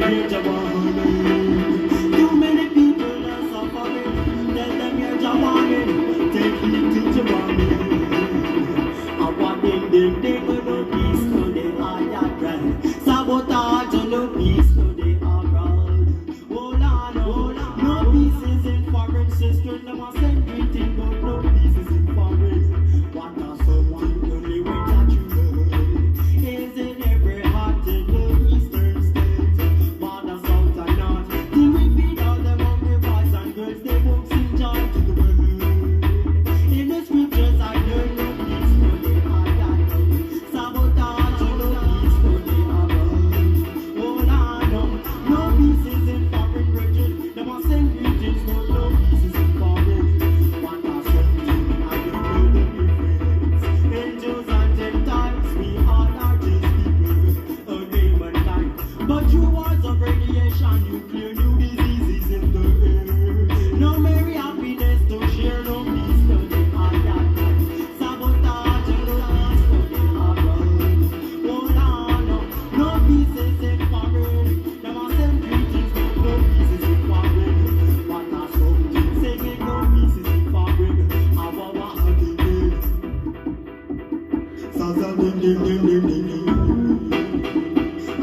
here's your warning. Too many people are suffering. Tell them here's your warning. Take heed to your warning. I want them go no peace, no they are that right. Sabotage and no peace, no they are right. Hold on, no peace is in foreign sister. Them a send greeting, but no peace is in foreign. What are something only when that you know? Is in every heart in the eastern states. Father, south and north. Till we feed all them hungry boys and girls, they won't sing joy to the world. In the scriptures I learn no peace, no they are that right. Sabotage and no peace, no they are right. Hold on, no peace is in foreign region. Them a send greetings, but no peace is in foreign. What are something I don't know the difference. Angels and Gentiles, we all are just people, a name and time. But through wars of radiation, nuclear new diseases in the air. No merry happiness to share, no peace, no they are that right. Sabotage and no peace, no they are right. Hold on, no peace is in foreign. Them a send greetings, but no peace is in foreign. What are something saying no peace is in foreign. Our heart in it. Salsa ding ding ding ding ding ding.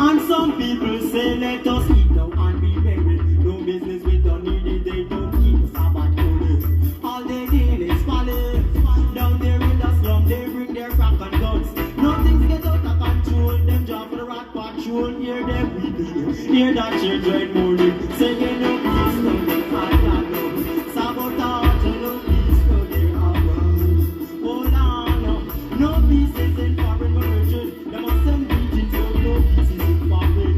And some people say let us eat now and be merry. No business we don't need it, they don't keep us Sabbath holy. All they deal is folly. Down there in the slum, they bring their crack and guns. Nothing get out of control. Them job for the rat patrol. Hear them weeping, hear that children mourning, singing no peace, no they are that no. Sabotage and no peace, no they are wrong. Hold on, no peace is in foreign religion. Them a send greetings, but no peace is in foreign.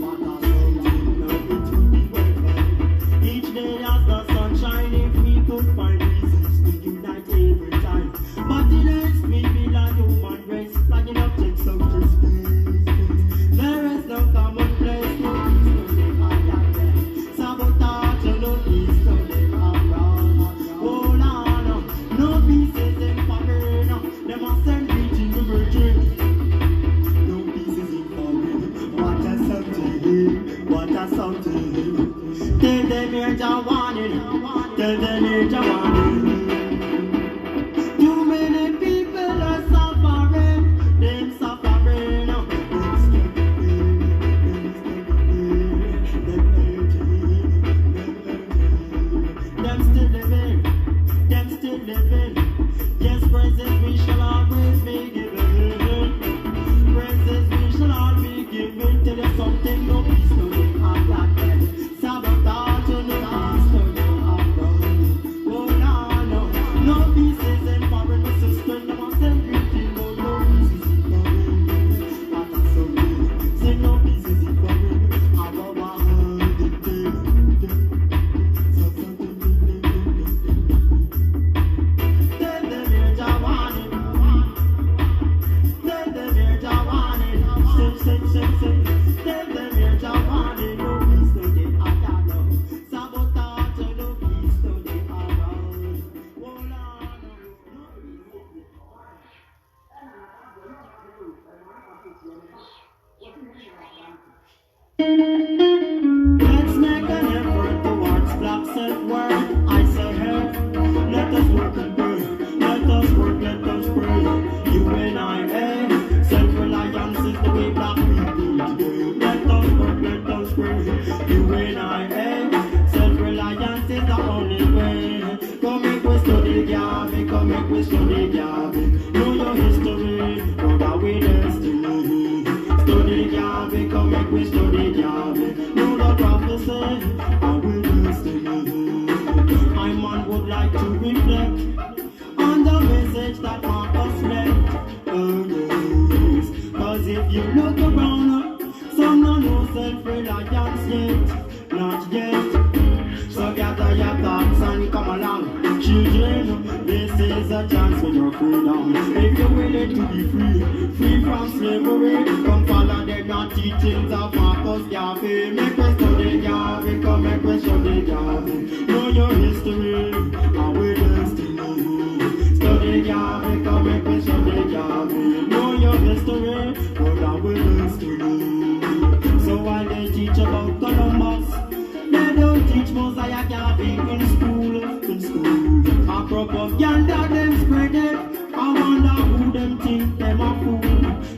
What are something now it would be welcome. Each day as the sun shine, if we could find reasons to unite every time. But it hurts me feel a human race flagging up takes out to space. There is no common place, no peace, no they are that there. Sabotage and no peace, no they are wrong. Hold on, no peace is in foreign. Them a send greeting to virgin. No peace is in foreign. What a something, what a something. Tell them here's a warning. Tell them here's a warning. Too many people are suffering. Them suffering. Them still living. Them still living. Yes, praises we shall always be given. Praises we shall all be given. Till there's something no peace, no they are that dead. Sabotage and no peace, no they are wrong. Hold on, no peace is in foreign. My sister, them a send greeting, but no peace is in foreign. What a something, say no peace is in foreign. Our heart ding Tell them here's a warning. Tell them here's a warning. Say. Tell them here's a warning. No peace, no they are that no. Sabotage and no peace, no they are wrong. Hold on, no peace. Let's make an effort towards black self-worth. I say hey, let us work and pray. Let us work, let us pray. You and I, hey, self-reliance is the way black people today. Let us work, let us pray. You and I, hey, self-reliance is the only way. Come make we study Gavi, come make we study Gavi. Know your history, know that we destiny. Study Gavi, come make we study Gavi. Know the prophecy, and we destiny. I man would like to reflect on the message that Marcus left. Oh yes, cause if you look around, some don't know self-reliance yet, not yet. So gather your thoughts and come along. Children, this is a chance for your freedom. If you're willing to be free from slavery, come follow them your teachings of Marcus Garvey. Make us study Garvey, come make us study Garvey. Know your history, and we destiny. Study Garvey, come make us study Garvey. Know your history, but we destiny. So while they teach about Yonder them spread it. I wonder who them think them a fool.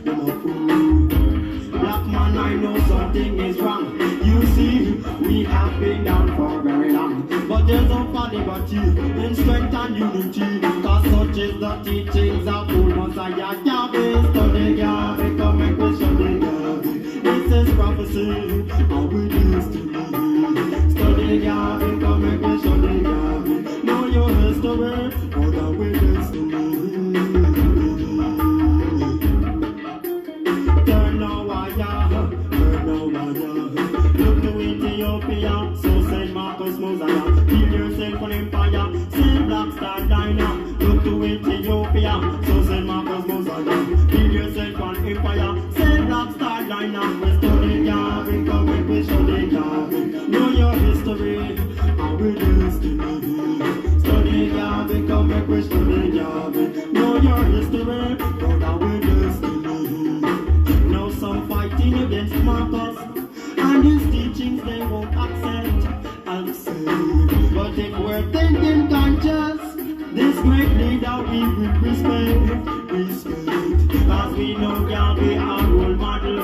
Them a fool. Black man, I know something is wrong. You see, we have been down for very long. But there's no liberty in strength and unity. Cause such is the teachings of old Messiah. Yahweh, study Yahweh, come and question the Yahweh. This is prophecy, how it is to be. Study Yahweh, come and question the Yahweh. Know your history, or the way it's to be. Turn now, turn now, look to Ethiopia, so said Marcus Mosiah. Build yourself an empire, say Black Star Diner. Look to Ethiopia, so said Marcus Mosiah. Build yourself an empire, say Black Star Diner. We study Yahweh, come and we study Yahweh. Know your history, how it is to be. Study Yahweh, come and we study Yahweh. Know your history, how it is to be. Now some fighting against Marcus, and his teachings they won't accept. But if we're thinking conscious, this great leader we will respect. Cause we know Yahweh our role model.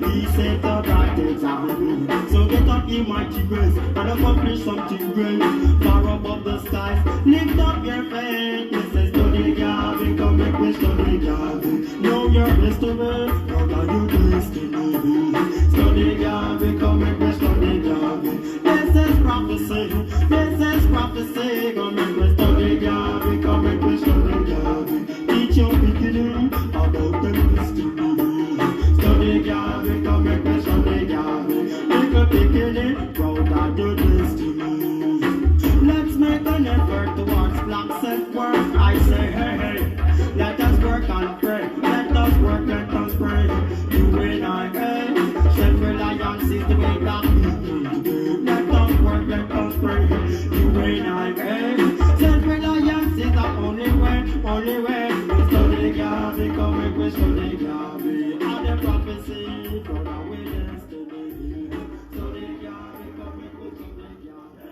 He set a bright example. So get up your mighty grace and accomplish something great. Far above the skies, lift up your faith. This is study Yahweh, come make me study Yahweh. Know your history, what are you destiny? Study Yahweh, come make me study Yahweh. This is prophecy, this is prophecy. Come make me study Yahweh, come make me study Yahweh. Teach your beginning about the history. Study Yahweh, come make me study Yahweh. Make a beginning, proud of your destiny. Let's make an effort towards black self-work. I say, hey, hey, let us work and pray. Let us work, let us pray. You and I, hey, self-reliance is the way that we do. Let us work, let us pray. You and I, hey, self-reliance is the only way, only way. Study Yahweh, come and we study Yahweh. All the prophecy, from our way destiny. Study Yahweh, come and we study Yahweh.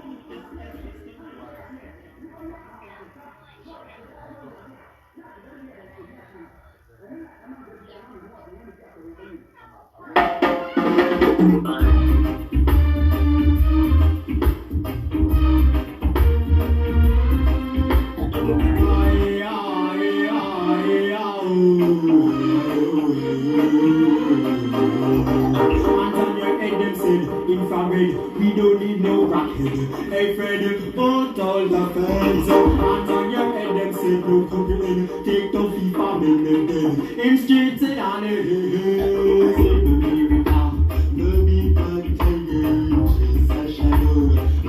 Infrared, we don't need no rocket. Hey Fred, put all the fans up. Hands on your head, them say no complain. Take the FIFA, make them dead. In streets and on the hills, say no miracle, no big contagion. It's a shadow,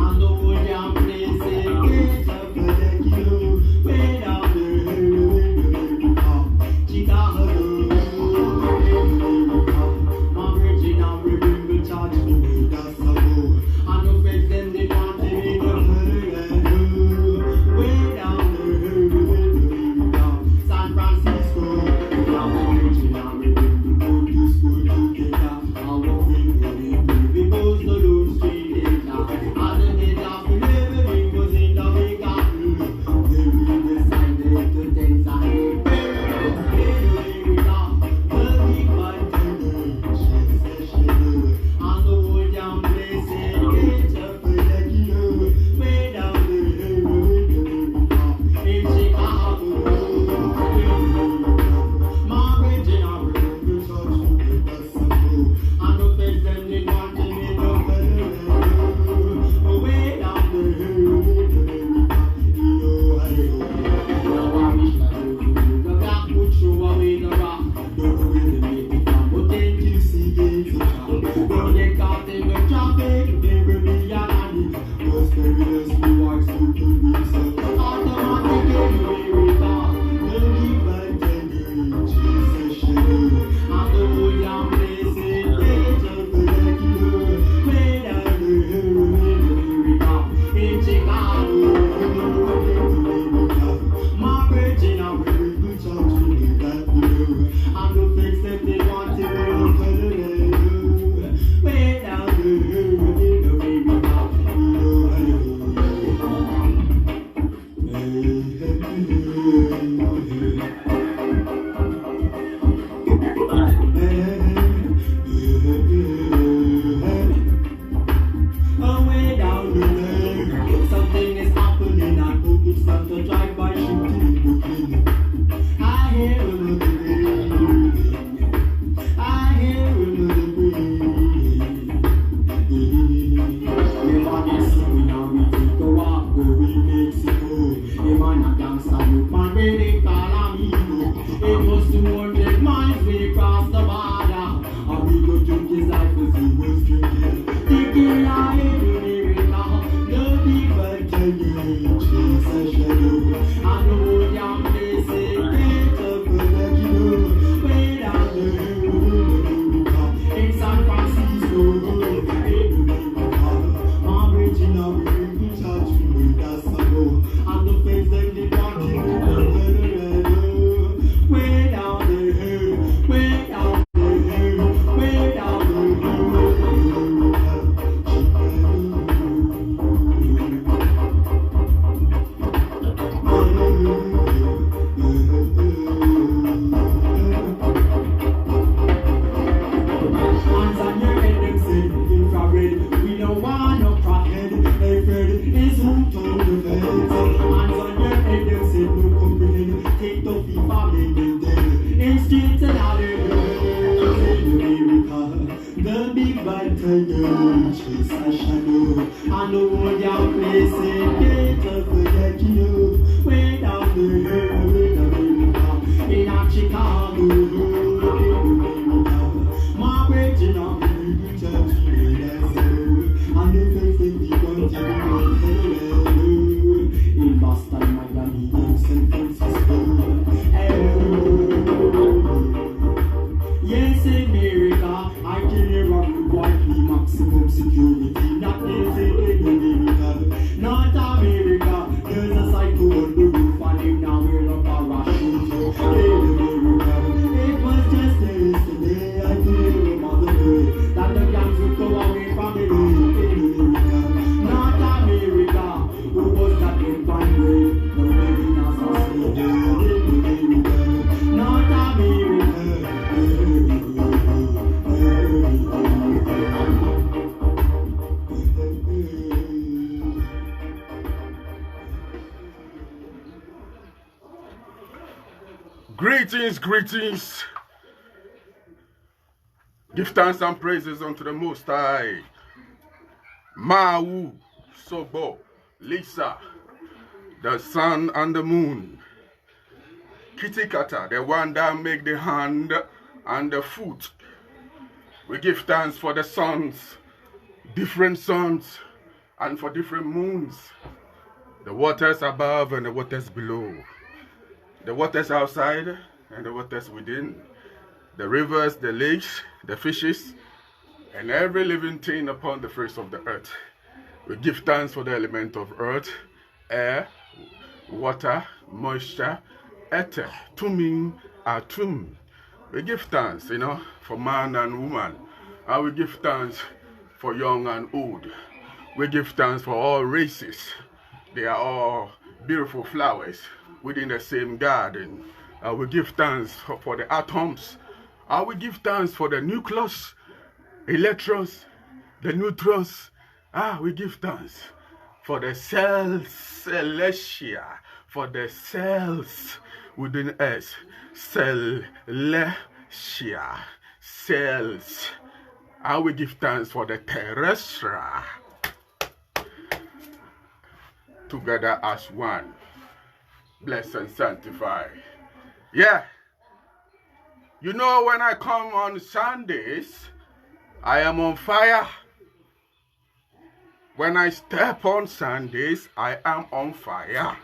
and the whole damn place say get up for the kilo. Way down the hill, Chicago. My original rhythm will charge me. That's a go. I know fake them, they want to be the way down the hill, San Francisco. I'm original, we go to school. Away down the lane, something is happening. I hope it's not a drive-by shooting Brooklyn. I hear another rain. I hear another rain. Everybody see me now, we take a walk where we Mexico. A man a gangster, you man where they call amigo. It was 200 miles we crossed the border. Amigo took his life as he was drinking. Thinking I hate America, the people tell you chase a shadow. I know young they say get up for the kilo. Way down the America, in San Francisco, in America. My original we touch me, that's a go. And the face that they want to way down the hill, way down the hill, way down the hill. Hands on your head, them say infrared. We don't want no crackhead. Afraid is who told the feds. Hands on your head, them say no comprehend. Take the FIFA, make them dead. In streets and alleys in America, the big bad tiger chase a shadow. And the whole young place say get up for the kilo. Way down the hill in America, in a Chicago, in America. My original we touch me, that's a go. And the face that they want to be in Boston, Miami, in San Francisco. Yes, America, I can never require maximum security. Not in America, not America. There's a psycho on the roof and him now we're a parachute. It was just yesterday I told him on the day that the gangs would go away from the America. Not America, who was that in fine way? No living as a slave in America. Not America. Greetings, greetings. Give thanks and praises unto the Most High. Mawu, Sobo, Lisa, the sun and the moon. Kitikata, the one that make the hand and the foot. We give thanks for the suns, different suns, and for different moons. The waters above and the waters below. The waters outside and the waters within. The rivers, the lakes, the fishes, and every living thing upon the face of the earth. We give thanks for the element of earth, air, water, moisture, ether, tuming, atum. We give thanks, for man and woman. And we give thanks for young and old. We give thanks for all races. They are all beautiful flowers within the same garden. We give thanks for the atoms. We give thanks for the nucleus, electrons, the neutrons. We give thanks for the cells, celestia, for the cells within us, celestia, cells. We give thanks for the terrestrial, together as one. Bless and sanctify. Yeah. When I come on Sundays, I am on fire. When I step on Sundays, I am on fire.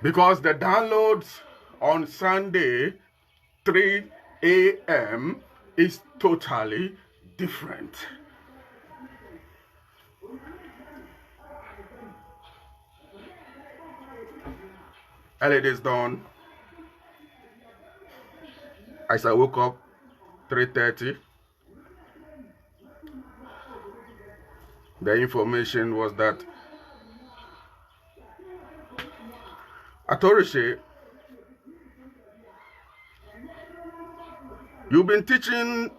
Because the downloads on Sunday, 3 a.m. is totally different. Early days dawn. As I woke up, 3:30. The information was that Atorishe, you've been teaching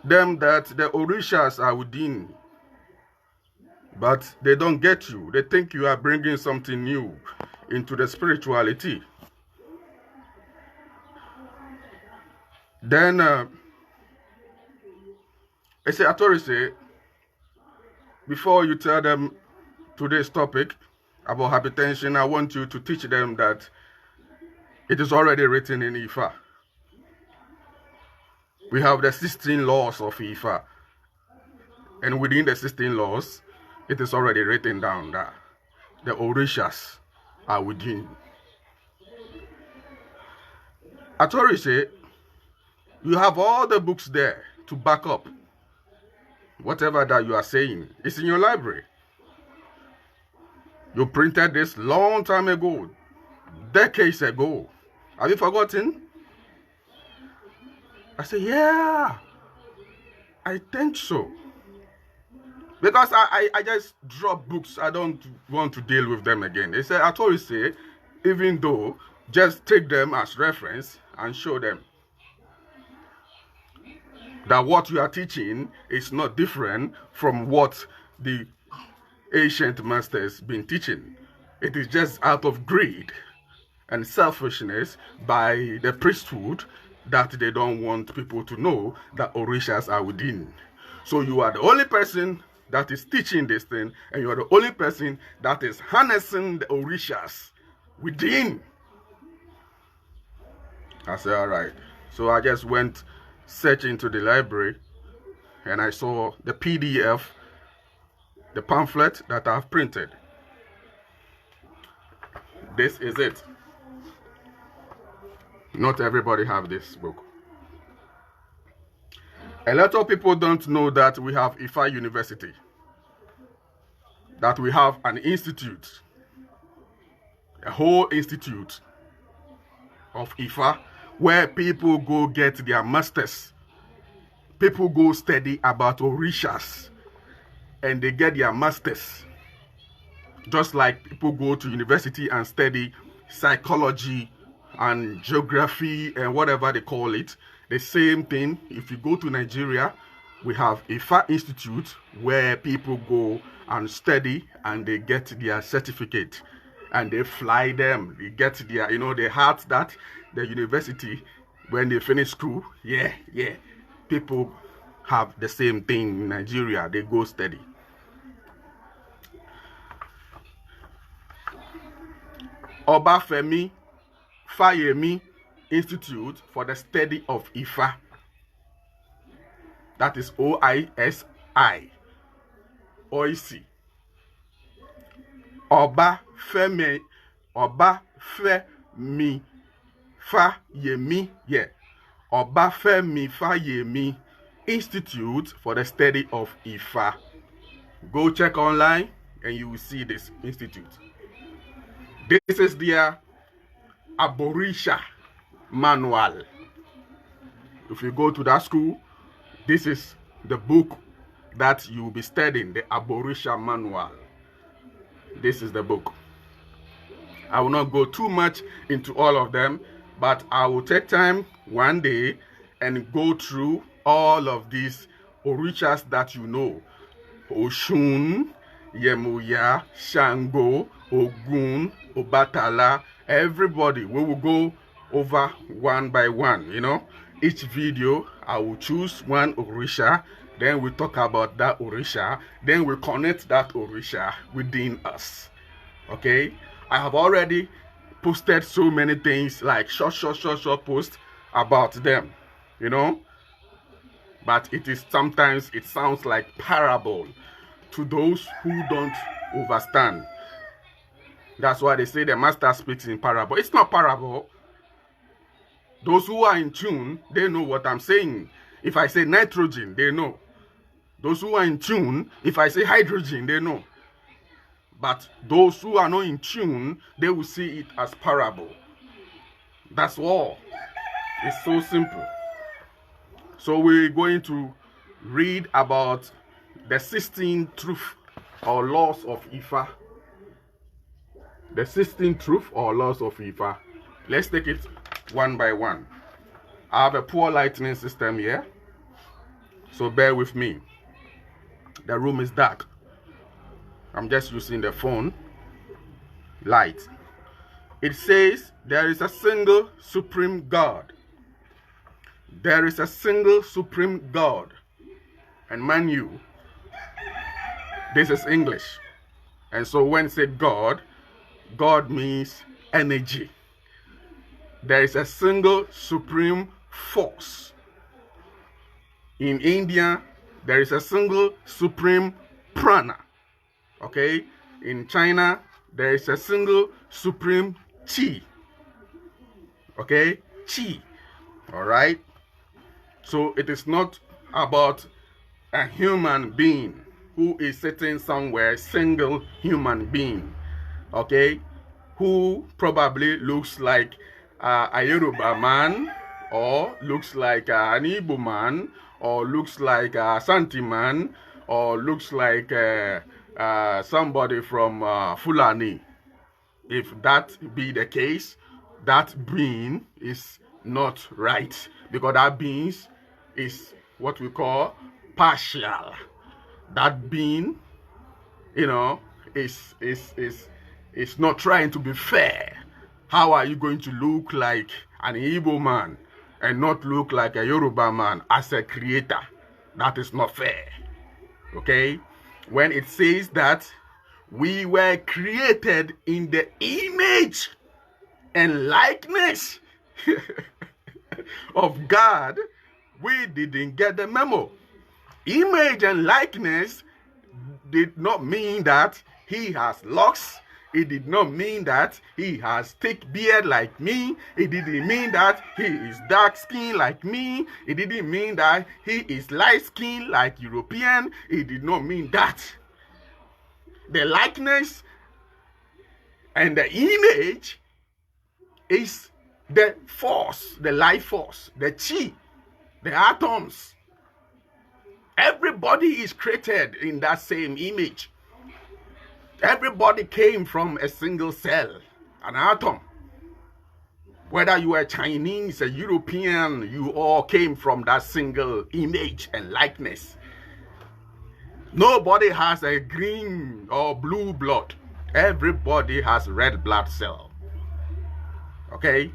them that the Orishas are within, but they don't get you. They think you are bringing something new into the spirituality. Then, I say, Atorishe, before you tell them today's topic about hypertension, I want you to teach them that it is already written in Ifa. We have the 16 laws of Ifa. And within the 16 laws, it is already written down that the Orishas are within. Atorishe, you have all the books there to back up whatever that you are saying. It's in your library. You printed this long time ago, decades ago. Have you forgotten? I say, yeah, I think so. Because I just drop books. I don't want to deal with them again. They say, Atorishe, even though, just take them as reference and show them that what you are teaching is not different from what the ancient masters been teaching. It is just out of greed and selfishness by the priesthood that they don't want people to know that Orishas are within. So you are the only person that is teaching this thing, and you are the only person that is harnessing the Orishas within. I said, all right. So I just went searching into the library, and I saw the PDF, the pamphlet that I've printed. This is it. Not everybody have this book. A lot of people don't know that we have Ifa University, that we have an institute, a whole institute of Ifa, where people go get their masters. People go study about Orishas, and they get their masters. Just like people go to university and study psychology and geography and whatever they call it. The same thing, if you go to Nigeria, we have Ifa Institute where people go and study and they get their certificate and they fly them. They get their, they had that, the university, when they finish school, yeah. People have the same thing in Nigeria. They go study. Obafemi Fayemi Institute for the Study of Ifa. That is OISI. OIC. Obafemi Fayemi. Yeah. Obafemi Fayemi Institute for the Study of Ifa. Go check online and you will see this institute. This is their Orisha manual. If you go to that school, this is the book that you will be studying, the Orisha manual. This is the book. I will not go too much into all of them, but I will take time one day and go through all of these Orishas that you know. Oshun, Yemuya, Shango, Ogun, Obatala, everybody. We will go over one by one, Each video, I will choose one Orisha, then we talk about that Orisha, then we connect that Orisha within us. Okay? I have already posted so many things, like short posts about them, But sometimes it sounds like parable to those who don't understand. That's why they say the master speaks in parable. It's not parable. Those who are in tune, they know what I'm saying. If I say nitrogen, they know. Those who are in tune, if I say hydrogen, they know. But those who are not in tune, they will see it as parable. That's all. It's so simple. So we're going to read about the 16 truths or laws of Ifa. the 16 truth or laws of Ifa. Let's take it one by one. I have a poor lighting system here, so bear with me. The room is dark. I'm just using the phone light. It says there is a single supreme God. There is a single supreme God. And mind you, this is English. And so when said God, God means energy. There is a single supreme force. In India, there is a single supreme prana. Okay? In China, there is a single supreme chi. Okay? Chi. Alright? So it is not about a human being who is sitting somewhere, single human being. Okay? Who probably looks like a Yoruba man, or looks like an Igbo man, or looks like a Santi man, or looks like somebody from Fulani. If that be the case, that being is not right, because that being is what we call partial. That being, you know, is not trying to be fair. How are you going to look like an Igbo man and not look like a Yoruba man as a creator? That is not fair. Okay? When it says that we were created in the image and likeness of God, we didn't get the memo. Image and likeness did not mean that he has locks. It did not mean that he has thick beard like me. It didn't mean that he is dark skinned like me. It didn't mean that he is light skinned like European. It did not mean that. The likeness and the image is the force, the life force, the chi, the atoms. Everybody is created in that same image. Everybody came from a single cell, an atom. Whether you are Chinese, a European, you all came from that single image and likeness. Nobody has a green or blue blood. Everybody has red blood cell. Okay?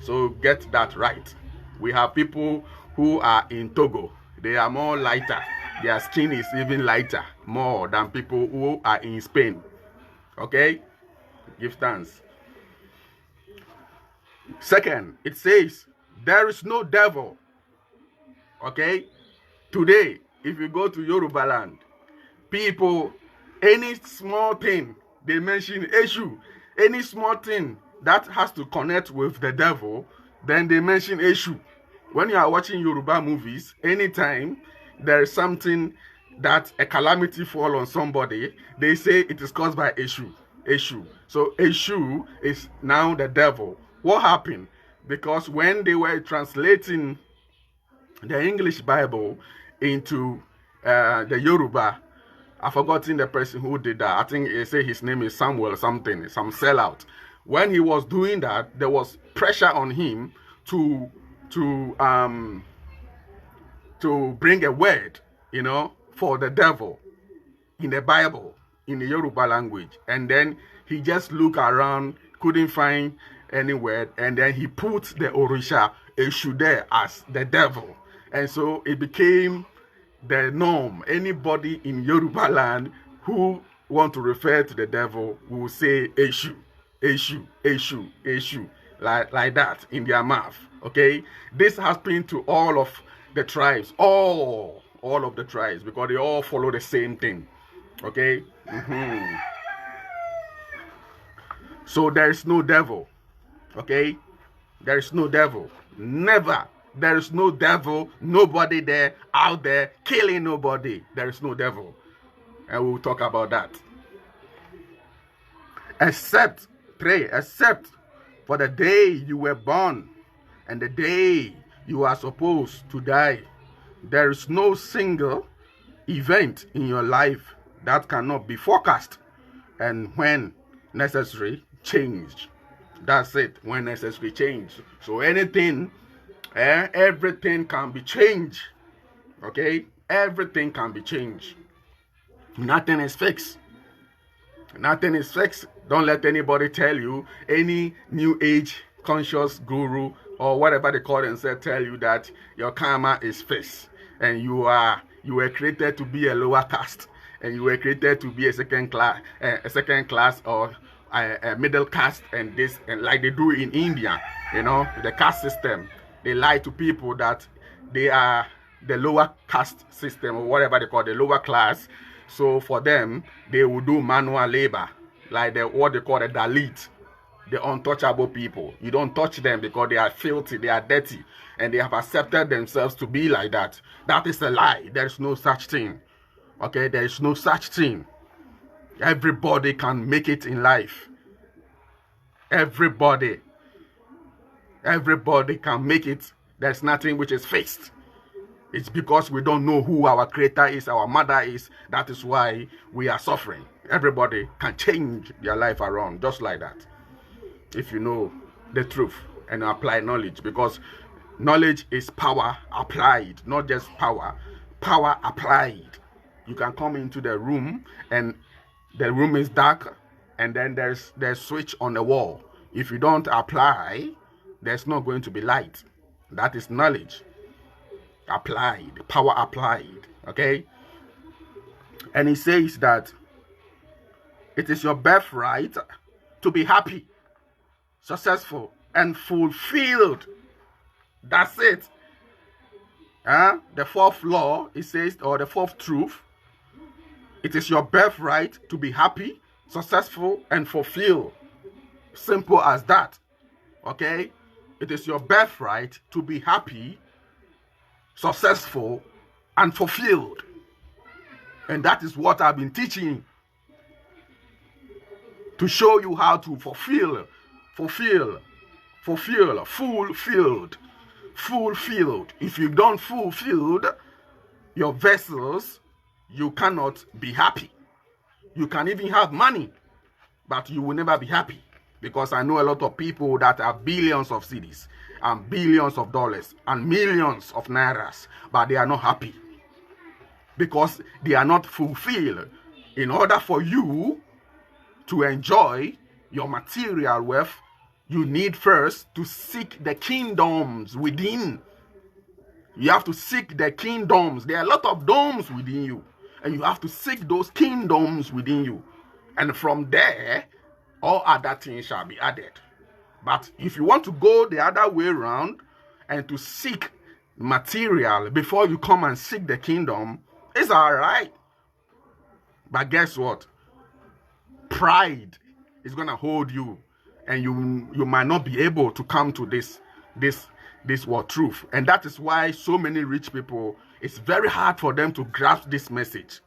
So get that right. We have people who are in Togo. They are more lighter. Their skin is even lighter, more than people who are in Spain. Okay? Give thanks. Second, it says, there is no devil. Okay? Today, if you go to Yoruba land, people, any small thing, they mention Eshu. Any small thing that has to connect with the devil, then they mention Eshu. When you are watching Yoruba movies, anytime there is something that a calamity fall on somebody, they say it is caused by Eshu. Eshu. So Eshu is now the devil. What happened? Because when they were translating the English Bible into the Yoruba, I've forgotten the person who did that. I think they say his name is Samuel something, some sellout. When he was doing that, there was pressure on him to bring a word, you know, for the devil in the Bible, in the Yoruba language. And then he just looked around, couldn't find any word, and then he put the Orisha Eshu there as the devil. And so it became the norm. Anybody in Yoruba land who want to refer to the devil will say Eshu, Eshu, Eshu, Eshu, like that in their mouth. Okay? This has been to all of the tribes, all of the tribes, because they all follow the same thing. Okay? So there is no devil. Okay? There is no devil. Never. There is no devil. Nobody there, out there, killing nobody. There is no devil. And we'll talk about that. Except for the day you were born and the day you are supposed to die. There is no single event in your life that cannot be forecast. And when necessary, change. That's it. When necessary, change. So anything, everything can be changed. Okay? Everything can be changed. Nothing is fixed. Nothing is fixed. Don't let anybody tell you, any new age conscious guru or whatever they call themselves, tell you that your karma is fixed and you were created to be a lower caste and you were created to be a second class or a middle caste, and this, and like they do in India, you know, the caste system. They lie to people that they are the lower caste system or whatever they call the lower class. So for them, they will do manual labor, like what they call the Dalit, the untouchable people. You don't touch them because they are filthy, they are dirty, and they have accepted themselves to be like that. That is a lie. There is no such thing. Okay, there is no such thing. Everybody can make it in life. Everybody can make it. There's nothing which is fixed. It's because we don't know who our creator is, our mother is. That is why we are suffering. Everybody can change their life around just like that, if you know the truth and apply knowledge. Because knowledge is power applied, not just power applied. You can come into the room and the room is dark, and then there's switch on the wall. If you don't apply, there's not going to be light. That is knowledge applied, power applied. Okay? And he says that it is your birthright to be happy, successful, and fulfilled. That's it. The fourth law, it says, or the fourth truth, it is your birthright to be happy, successful, and fulfilled. Simple as that. Okay? It is your birthright to be happy, successful, and fulfilled. And that is what I've been teaching, to show you how to fulfilled. If you don't fulfilled your vessels, you cannot be happy. You can even have money, but you will never be happy. Because I know a lot of people that have billions of cedis and billions of dollars and millions of nairas, but they are not happy because they are not fulfilled. In order for you to enjoy your material wealth, you need first to seek the kingdoms within. You have to seek the kingdoms. There are a lot of domes within you, and you have to seek those kingdoms within you. And from there, all other things shall be added. But if you want to go the other way around and to seek material before you come and seek the kingdom, it's all right. But guess what? Pride is going to hold you, and you might not be able to come to this word truth. And that is why so many rich people, it's very hard for them to grasp this message.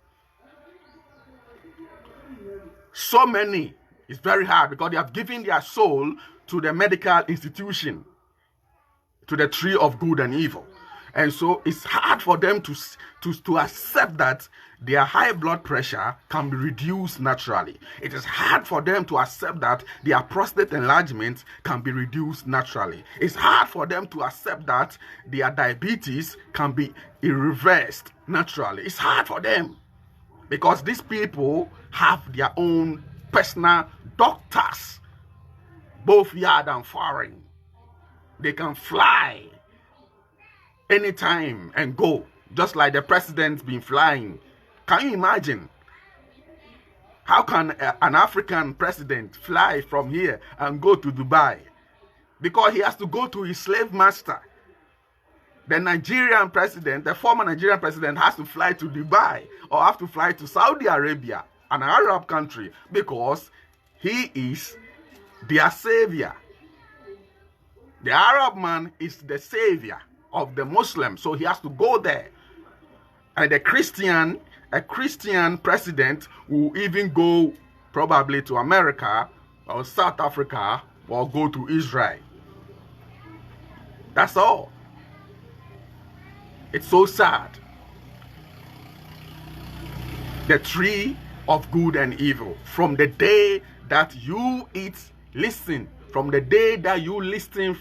So many, it's very hard because they have given their soul to the medical institution, to the tree of good and evil. And so it's hard for them to accept that their high blood pressure can be reduced naturally. It is hard for them to accept that their prostate enlargement can be reduced naturally. It's hard for them to accept that their diabetes can be reversed naturally. It's hard for them because these people have their own personal doctors, both yard and foreign. They can fly anytime and go, just like the president's been flying. Can you imagine? How can an African president fly from here and go to Dubai? Because he has to go to his slave master. The Nigerian president, the former Nigerian president, has to fly to Dubai or have to fly to Saudi Arabia, an Arab country, because he is their savior. The Arab man is the savior of the Muslim, so he has to go there. And a Christian president will even go probably to America or South Africa or go to Israel. That's all. It's so sad. The tree of good and evil, from the day that you eat, listen, from the day that you listen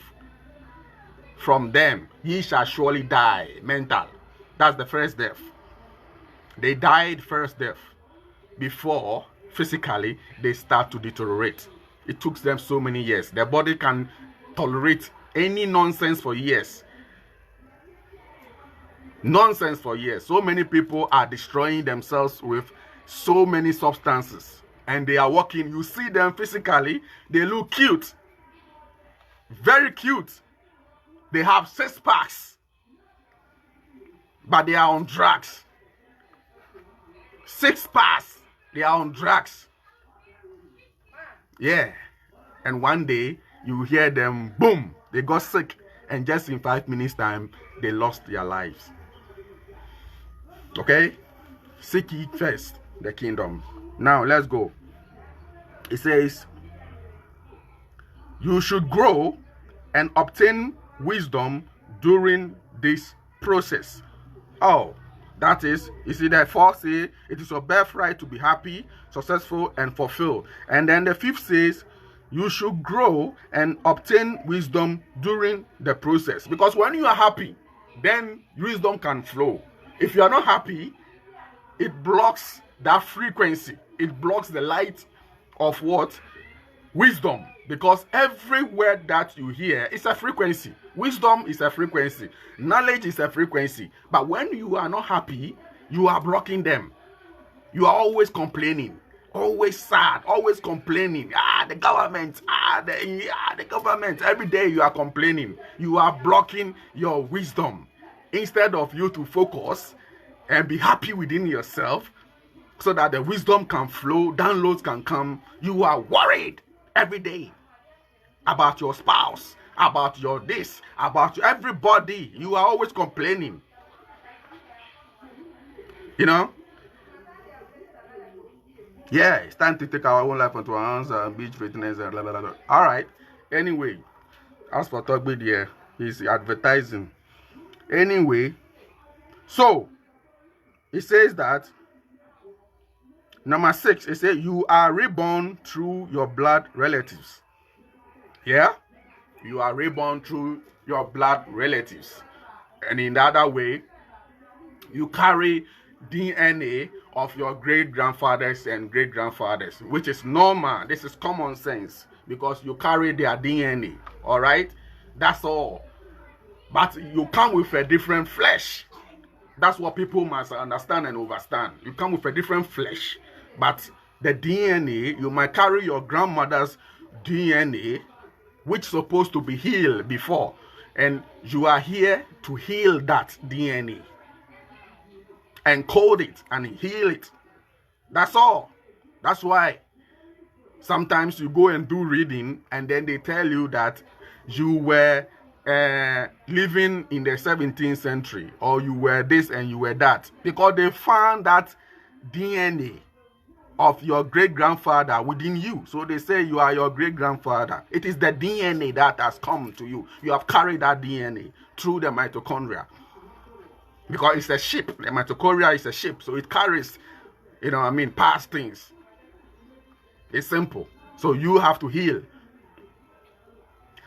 from them, ye shall surely die. Mental. That's the first death. They died first death before physically they start to deteriorate. It took them so many years. Their body can tolerate any nonsense for years. Nonsense for years. So many people are destroying themselves with so many substances, and they are walking. You see them physically, they look cute, very cute. They have 6 packs, but they are on drugs. 6 packs, they are on drugs. Yeah. And one day you hear them, boom, they got sick, and just in 5 minutes time they lost their lives. Okay, seek ye first the kingdom. Now let's go. It says you should grow and obtain wisdom during this process. Oh, that is, you see that 4 say it is your birthright to be happy, successful, and fulfilled. And then the 5th says you should grow and obtain wisdom during the process. Because when you are happy, then wisdom can flow. If you are not happy, it blocks that frequency. It blocks the light of what? Wisdom. Because every word that you hear is a frequency. Wisdom is a frequency. Knowledge is a frequency. But when you are not happy, you are blocking them. You are always complaining. Always sad. Always complaining. The government. The government. Every day you are complaining. You are blocking your wisdom. Instead of you to focus and be happy within yourself so that the wisdom can flow, downloads can come, you are worried every day about your spouse, about your this, about everybody. You are always complaining. You know? Yeah, it's time to take our own life into our hands and beach fitness and blah, blah, blah. All right. Anyway, as for Togbe there, he's advertising. Anyway, so it says that number 6, it says you are reborn through your blood relatives. Yeah, you are reborn through your blood relatives, and in the other way, you carry DNA of your great grandfathers and great grandfathers, which is normal. This is common sense because you carry their DNA. All right, that's all. But you come with a different flesh. That's what people must understand and understand. You come with a different flesh. But the DNA, you might carry your grandmother's DNA, which is supposed to be healed before. And you are here to heal that DNA. And code it and heal it. That's all. That's why sometimes you go and do reading and then they tell you that you were living in the 17th century, or you were this and you were that, because they found that DNA of your great grandfather within you. So they say you are your great grandfather. It is the DNA that has come to you. You have carried that DNA through the mitochondria, because it's a ship. The mitochondria is a ship, so it carries, past things. It's simple. So you have to heal.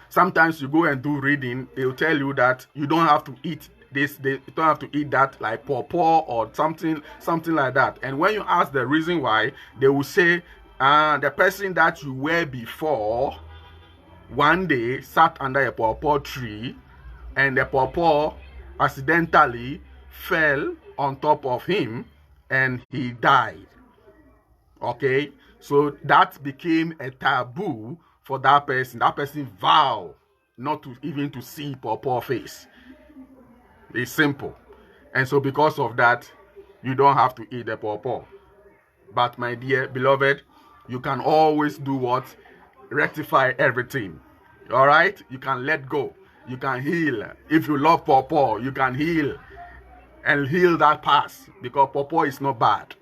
Sometimes you go and do reading, they'll tell you that you don't have to eat this, you don't have to eat that, like pawpaw or something like that. And when you ask the reason why, they will say, the person that you were before one day sat under a pawpaw tree, and the pawpaw accidentally fell on top of him and he died. Okay, so that became a taboo for that person. That person vowed not to even to see pawpaw face. It's simple. And so because of that, you don't have to eat the pawpaw. But my dear beloved, you can always do what? Rectify everything. All right? You can let go. You can heal. If you love pawpaw, you can heal and heal that past, because pawpaw is not bad.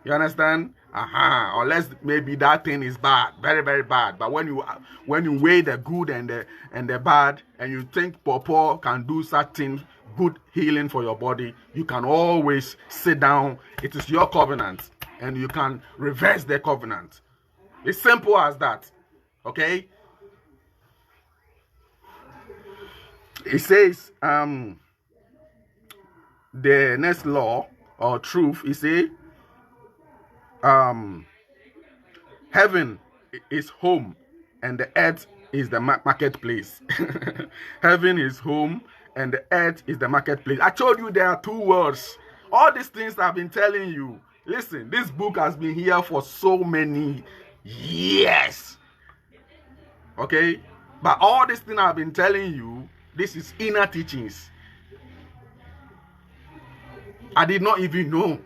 You understand? Unless maybe that thing is bad, very, very bad. But when you weigh the good and the bad, and you think pawpaw can do certain good healing for your body, you can always sit down. It is your covenant, and you can reverse the covenant. It's simple as that. Okay? It says the next law or truth is heaven is home and the earth is the marketplace. Heaven is home and the earth is the marketplace. I told you there are two words. All these things I've been telling you. Listen, this book has been here for so many years. Okay? But all these things I've been telling you, this is inner teachings. I did not even know.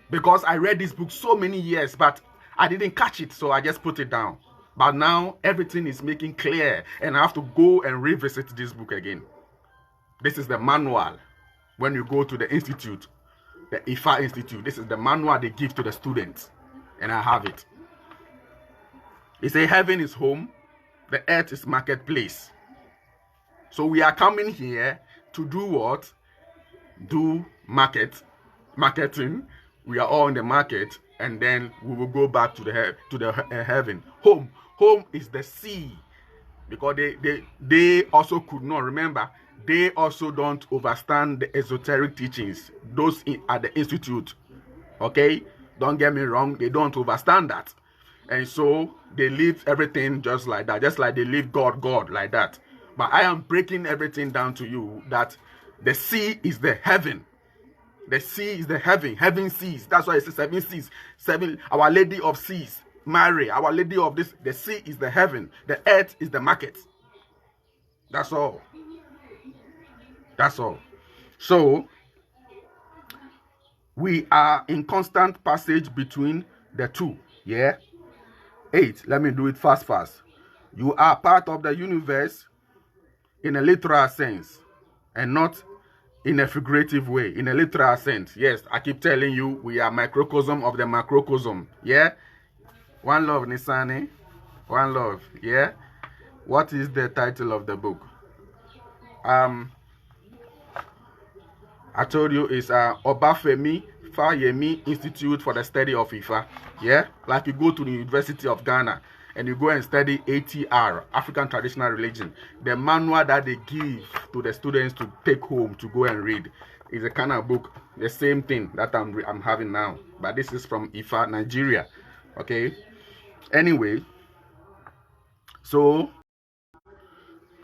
Because I read this book so many years, but I didn't catch it, so I just put it down. But now everything is making clear, and I have to go and revisit this book again. This is the manual. When you go to the institute, the IFA Institute, this is the manual they give to the students, and I have it. It says heaven is home, the earth is marketplace. So we are coming here to do what? Do marketing. We are all in the market, and then we will go back to the heaven. Home is the sea, because they also could not remember. They also don't understand the esoteric teachings. Those at the institute, okay, don't get me wrong, they don't understand that, and so they leave everything just like that, just like they leave God like that. But I am breaking everything down to you that the sea is the heaven. The sea is the heaven. Heaven seas. That's why it says 7 seas. 7. Our Lady of Seas. Mary. Our Lady of this. The sea is the heaven. The earth is the market. That's all. That's all. So, we are in constant passage between the two. Yeah? 8. Let me do it fast. You are part of the universe in a literal sense, and not in a figurative way, in a literal sense. Yes, I keep telling you, we are microcosm of the macrocosm. Yeah? One love, Nisani. One love. Yeah? What is the title of the book? I told you it's Obafemi Fayemi Institute for the Study of Ifa. Yeah? Like you go to the University of Ghana and you go and study ATR, African Traditional Religion. The manual that they give to the students to take home to go and read is a kind of book, the same thing that I'm having now. But this is from Ifa, Nigeria. Okay? Anyway, so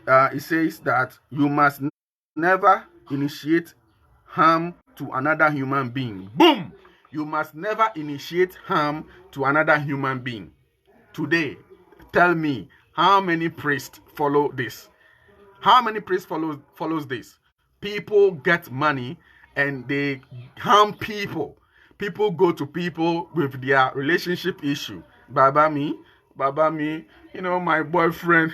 it says that you must never initiate harm to another human being. Boom! You must never initiate harm to another human being. Today, tell me, how many priests follow this? How many priests follows this? People get money and they harm people. People go to people with their relationship issue. Baba me, you know, my boyfriend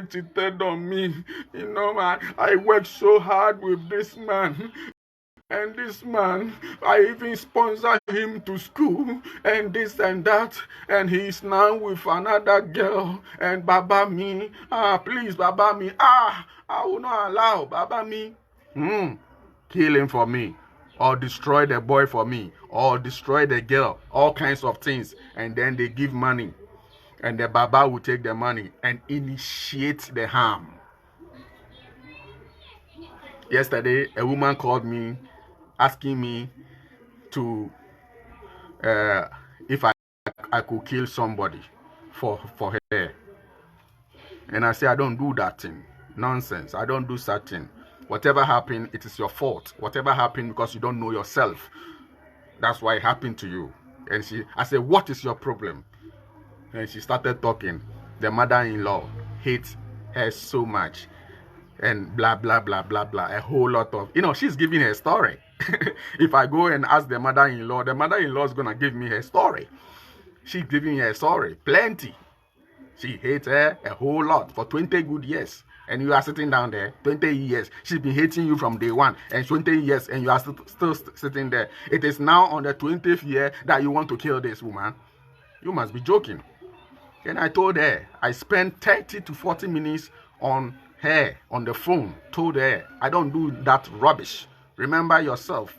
cheated on me. You know, I worked so hard with this man. And this man, I even sponsor him to school and this and that. And he's now with another girl. And Baba me, please, Baba me, I will not allow Baba me. Kill him for me. Or destroy the boy for me. Or destroy the girl. All kinds of things. And then they give money. And the Baba will take the money and initiate the harm. Yesterday, a woman called me asking me to if I could kill somebody for her. And I say, I don't do that thing. Nonsense. I don't do such thing. Whatever happened, it is your fault. Whatever happened because you don't know yourself. That's why it happened to you. And I said, what is your problem? And she started talking. The mother-in-law hates her so much. And blah, blah, blah, blah, blah. A whole lot of, she's giving her story. If I go and ask the mother-in-law is going to give me her story. She's giving her story. Plenty. She hates her a whole lot for 20 good years. And you are sitting down there, 20 years. She's been hating you from day one. And 20 years, and you are still sitting there. It is now on the 20th year that you want to kill this woman. You must be joking. And I told her, I spent 30 to 40 minutes on her, on the phone. Told her, I don't do that rubbish. Remember yourself.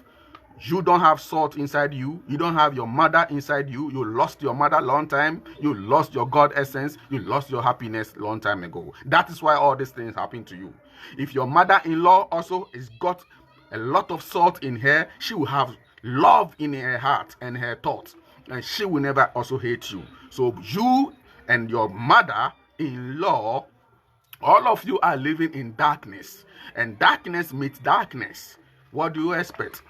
You don't have salt inside you. You don't have your mother inside you. You lost your mother long time. You lost your God essence. You lost your happiness long time ago. That is why all these things happen to you. If your mother-in-law also has got a lot of salt in her, she will have love in her heart and her thoughts. And she will never also hate you. So you and your mother-in-law, all of you are living in darkness. And darkness meets darkness. What do you expect?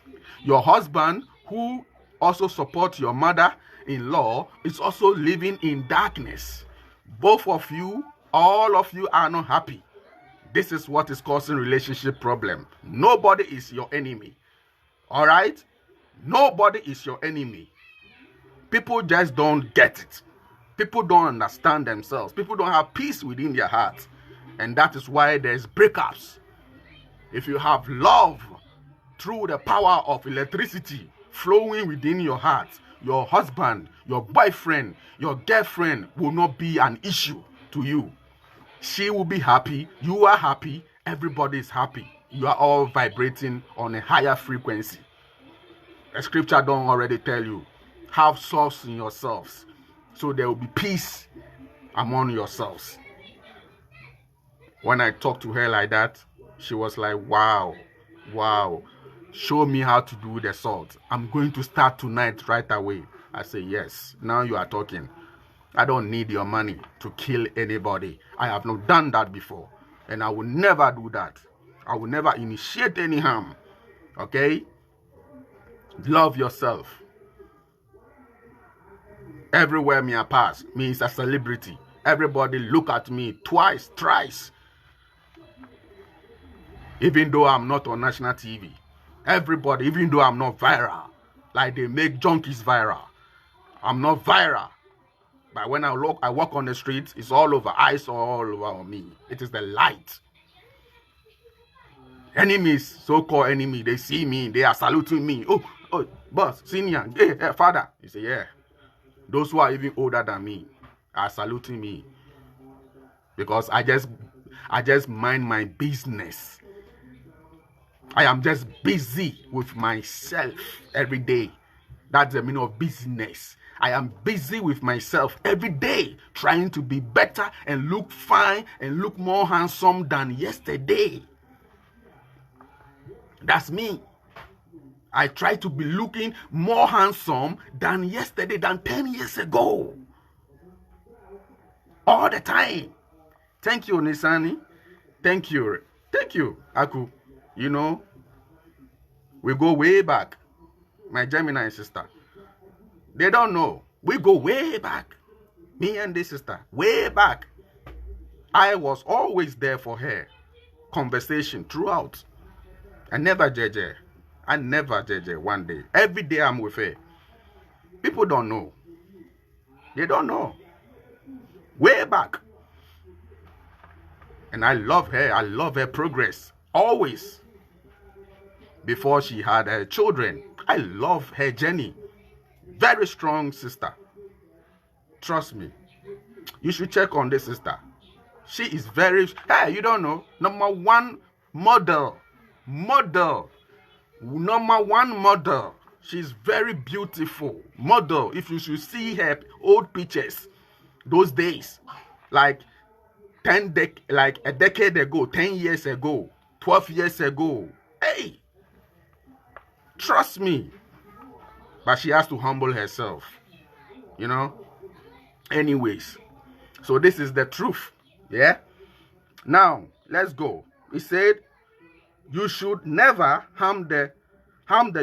Your husband, who also supports your mother-in-law, is also living in darkness. Both of you, all of you are not happy. This is what is causing relationship problem. Nobody is your enemy. All right? Nobody is your enemy. People just don't get it. People don't understand themselves. People don't have peace within their hearts. And that is why there's breakups. If you have love through the power of electricity flowing within your heart, your husband, your boyfriend, your girlfriend will not be an issue to you. She will be happy. You are happy. Everybody is happy. You are all vibrating on a higher frequency. The scripture don't already tell you. Have source in yourselves, so there will be peace among yourselves. When I talked to her like that, she was like, wow, show me how to do the salt. I'm going to start tonight right away. I say, yes, now you are talking. I don't need your money to kill anybody. I have not done that before. And I will never do that. I will never initiate any harm. Okay? Love yourself. Everywhere me I pass, me is a celebrity. Everybody look at me twice, thrice. Even though I'm not on national TV. Everybody, even though I'm not viral. Like they make junkies viral. I'm not viral. But when I walk on the streets, it's all over. Eyes all over me. It is the light. Enemies, so-called enemy, they see me, they are saluting me. Oh, boss, senior, hey, father. You say, yeah. Those who are even older than me are saluting me. Because I just mind my business. I am just busy with myself every day. That's the meaning of business. I am busy with myself every day, trying to be better and look fine and look more handsome than yesterday. That's me. I try to be looking more handsome than yesterday, than 10 years ago. All the time. Thank you, Nisani. Thank you, Aku. You know, we go way back. My Gemini sister. They don't know. We go way back. Me and this sister. Way back. I was always there for her. Conversation throughout. I never judge her. One day. Every day I'm with her. People don't know. They don't know. Way back. And I love her. I love her progress. Always. Before she had her children. I love her journey. Very strong sister. Trust me. You should check on this sister. She is very... Hey, you don't know. Number one model. Number one model. She's very beautiful. Model. If you should see her old pictures. Those days. Like a decade ago. 10 years ago. 12 years ago. Hey. Trust me. But she has to humble herself. You know? Anyways. So this is the truth. Yeah? Now, let's go. He said, you should never harm the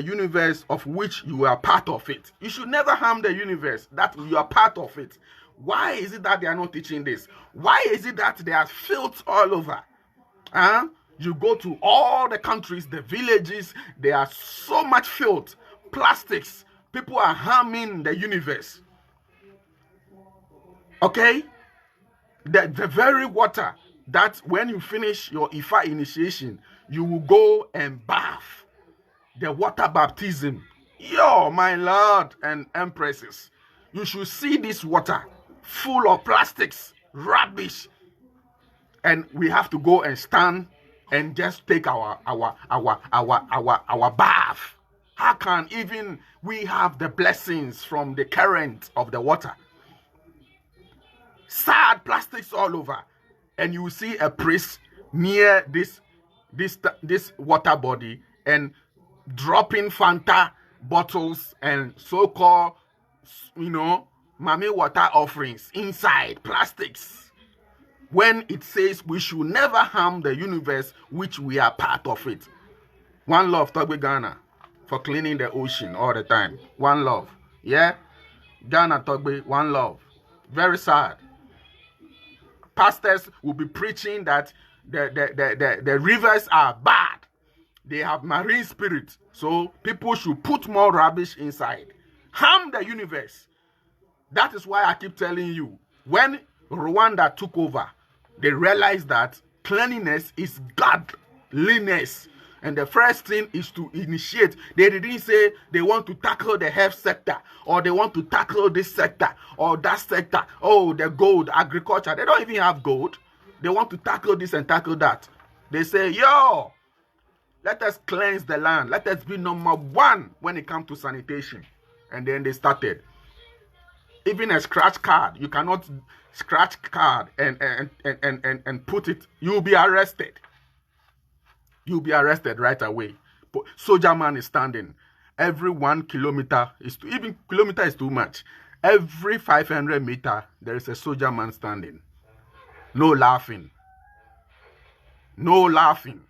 universe of which you are part of it. You should never harm the universe that you are part of it. Why is it that they are not teaching this? Why is it that there are filth all over? You go to all the countries, the villages, there are so much filth, plastics. People are harming the universe. Okay? The very water that when you finish your Ifa initiation, you will go and bath. The water baptism. Yo, my lord and empresses. You should see this water full of plastics, rubbish. And we have to go and stand and just take our bath. How can even we have the blessings from the current of the water? Sad plastics all over. And you see a priest near this water body and dropping Fanta bottles and so-called, mami water offerings inside plastics. When it says we should never harm the universe, which we are part of it. One love, Togbe Ghana, for cleaning the ocean all the time. One love. Yeah? Ghana, Togbe, one love. Very sad. Pastors will be preaching that the rivers are bad. They have marine spirits. So people should put more rubbish inside. Harm the universe. That is why I keep telling you, when Rwanda took over, they realized that cleanliness is godliness. And the first thing is to initiate. They didn't say they want to tackle the health sector, or they want to tackle this sector or that sector. Oh, the gold, agriculture. They don't even have gold. They want to tackle this and tackle that. They say, yo, let us cleanse the land. Let us be number one when it comes to sanitation. And then they started. Even a scratch card, you cannot scratch card and put it. You'll be arrested. You'll be arrested right away. Soldier man is standing. Every 1 kilometer even kilometer is too much. Every 500 meter, there is a soldier man standing. No laughing. No laughing.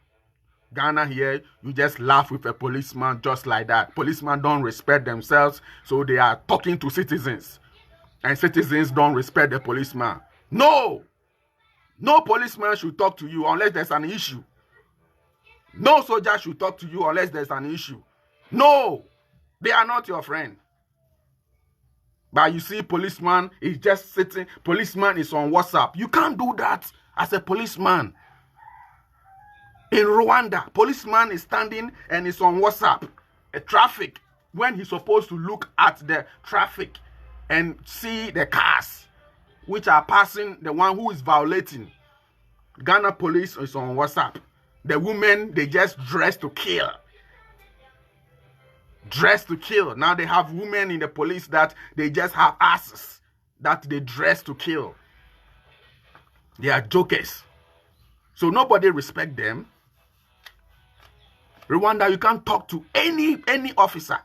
Ghana here, you just laugh with a policeman just like that. Policemen don't respect themselves, so they are talking to citizens. And citizens don't respect the policeman. No! No policeman should talk to you unless there's an issue. No soldier should talk to you unless there's an issue. No! They are not your friend. But you see, policeman is just sitting. Policeman is on WhatsApp. You can't do that as a policeman. In Rwanda, policeman is standing and is on WhatsApp. A traffic, when he's supposed to look at the traffic and see the cars which are passing the one who is violating. Ghana police is on WhatsApp. The women, they just dress to kill. Dress to kill. Now they have women in the police that they just have asses that they dress to kill. They are jokers. So nobody respect them. Rwanda, you can't talk to any officer.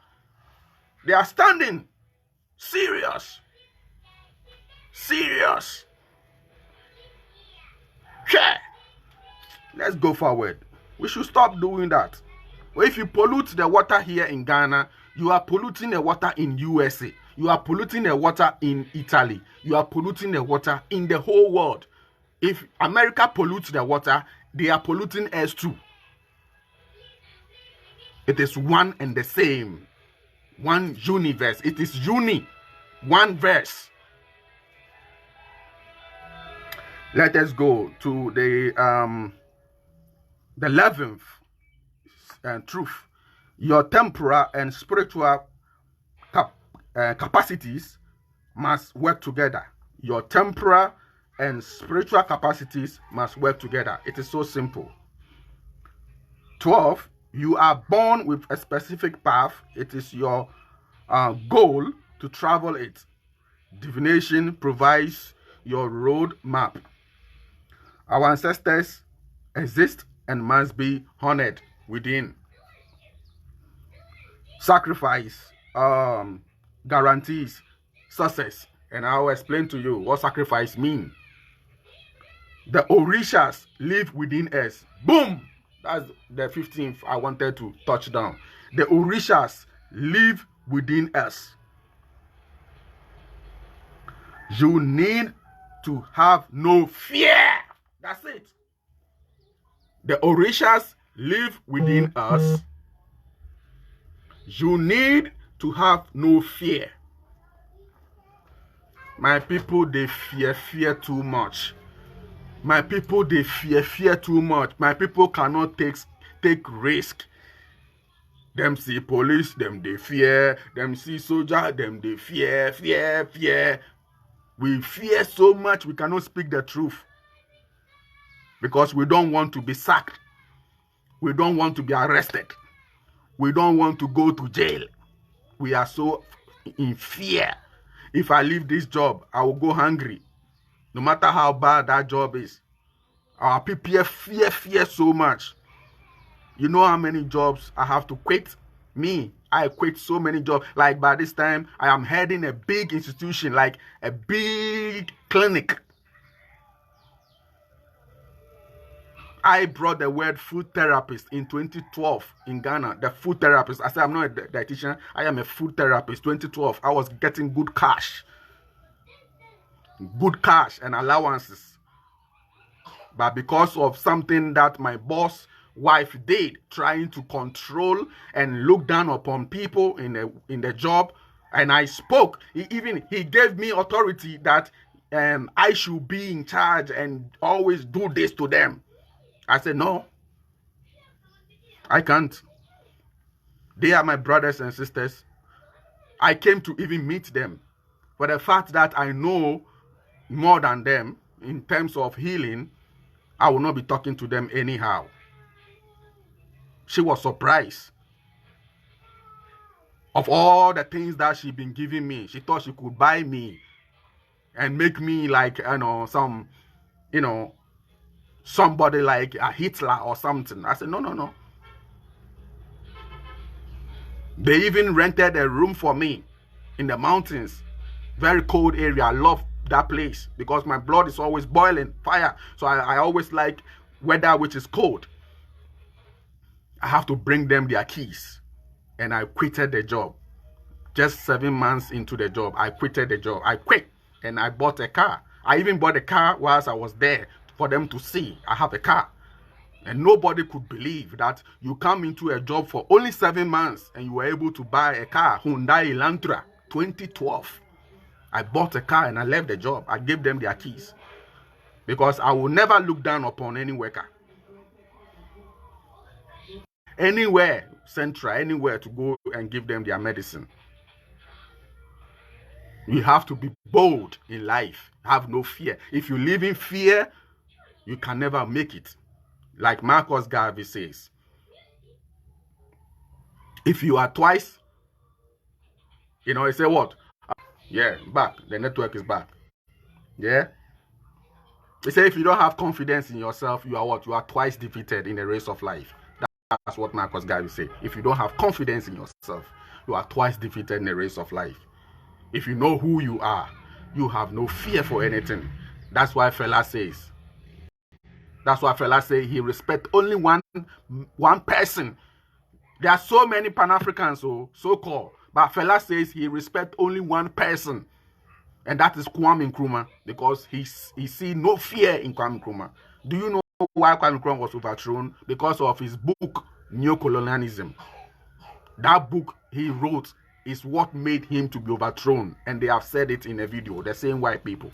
They are standing. Serious. Serious. Yeah. Let's go forward. We should stop doing that. If you pollute the water here in Ghana, you are polluting the water in USA. You are polluting the water in Italy. You are polluting the water in the whole world. If America pollutes the water, they are polluting us too. It is one and the same. One universe. It is one verse. Let us go to the 11th truth. Your temporal and spiritual capacities must work together. Your temporal and spiritual capacities must work together. It is so simple. 12. You are born with a specific path. It is your goal to travel it. Divination provides your road map. Our ancestors exist and must be honored within. Sacrifice guarantees success. And I will explain to you what sacrifice means. The Orishas live within us. Boom! That's the 15th I wanted to touch down. The Orishas live within us. You need to have no fear. That's it. The Orishas live within us. You need to have no fear. My people, they fear too much. My people, they fear too much. My people cannot take risk. Them see police, them they fear. Them see soldier, them they fear. We fear so much we cannot speak the truth. Because we don't want to be sacked. We don't want to be arrested. We don't want to go to jail. We are so in fear. If I leave this job, I will go hungry. No matter how bad that job is. Our people fear so much. You know how many jobs I have to quit? Me, I quit so many jobs. Like by this time, I am heading a big institution, like a big clinic. I brought the word food therapist in 2012 in Ghana. The food therapist. I said, I'm not a dietitian. I am a food therapist. 2012, I was getting good cash and allowances. But because of something that my boss wife did, trying to control and look down upon people in the job, and I spoke. He gave me authority that I should be in charge and always do this to them. I said, no, I can't. They are my brothers and sisters. I came to even meet them. For the fact that I know more than them in terms of healing, I will not be talking to them anyhow. She was surprised of all the things that she'd been giving me. She thought she could buy me and make me like, somebody like a Hitler or something. I said, no. They even rented a room for me in the mountains. Very cold area. I love that place because my blood is always boiling, fire. So I always like weather which is cold. I have to bring them their keys. And I quitted the job. Just 7 months into the job, I quitted the job. I quit and I bought a car. I even bought a car whilst I was there for them to see I have a car. And nobody could believe that you come into a job for only 7 months and you were able to buy a car, Hyundai Elantra, 2012. I bought a car and I left the job. I gave them their keys because I will never look down upon any worker. Anywhere, Central, anywhere to go and give them their medicine. You have to be bold in life. Have no fear. If you live in fear, you can never make it. Like Marcus Garvey says, if you are twice, he say what? Yeah, back. The network is back. Yeah. He say if you don't have confidence in yourself, you are what? You are twice defeated in the race of life. That's what Marcus Garvey say. If you don't have confidence in yourself, you are twice defeated in the race of life. If you know who you are, you have no fear for anything. That's why Fela says. He respects only one person. There are so many Pan-Africans, so-called. But Fela says he respects only one person. And that is Kwame Nkrumah. Because he see no fear in Kwame Nkrumah. Do you know why Kwame Nkrumah was overthrown? Because of his book, Neocolonialism. That book he wrote is what made him to be overthrown. And they have said it in a video. The same white people.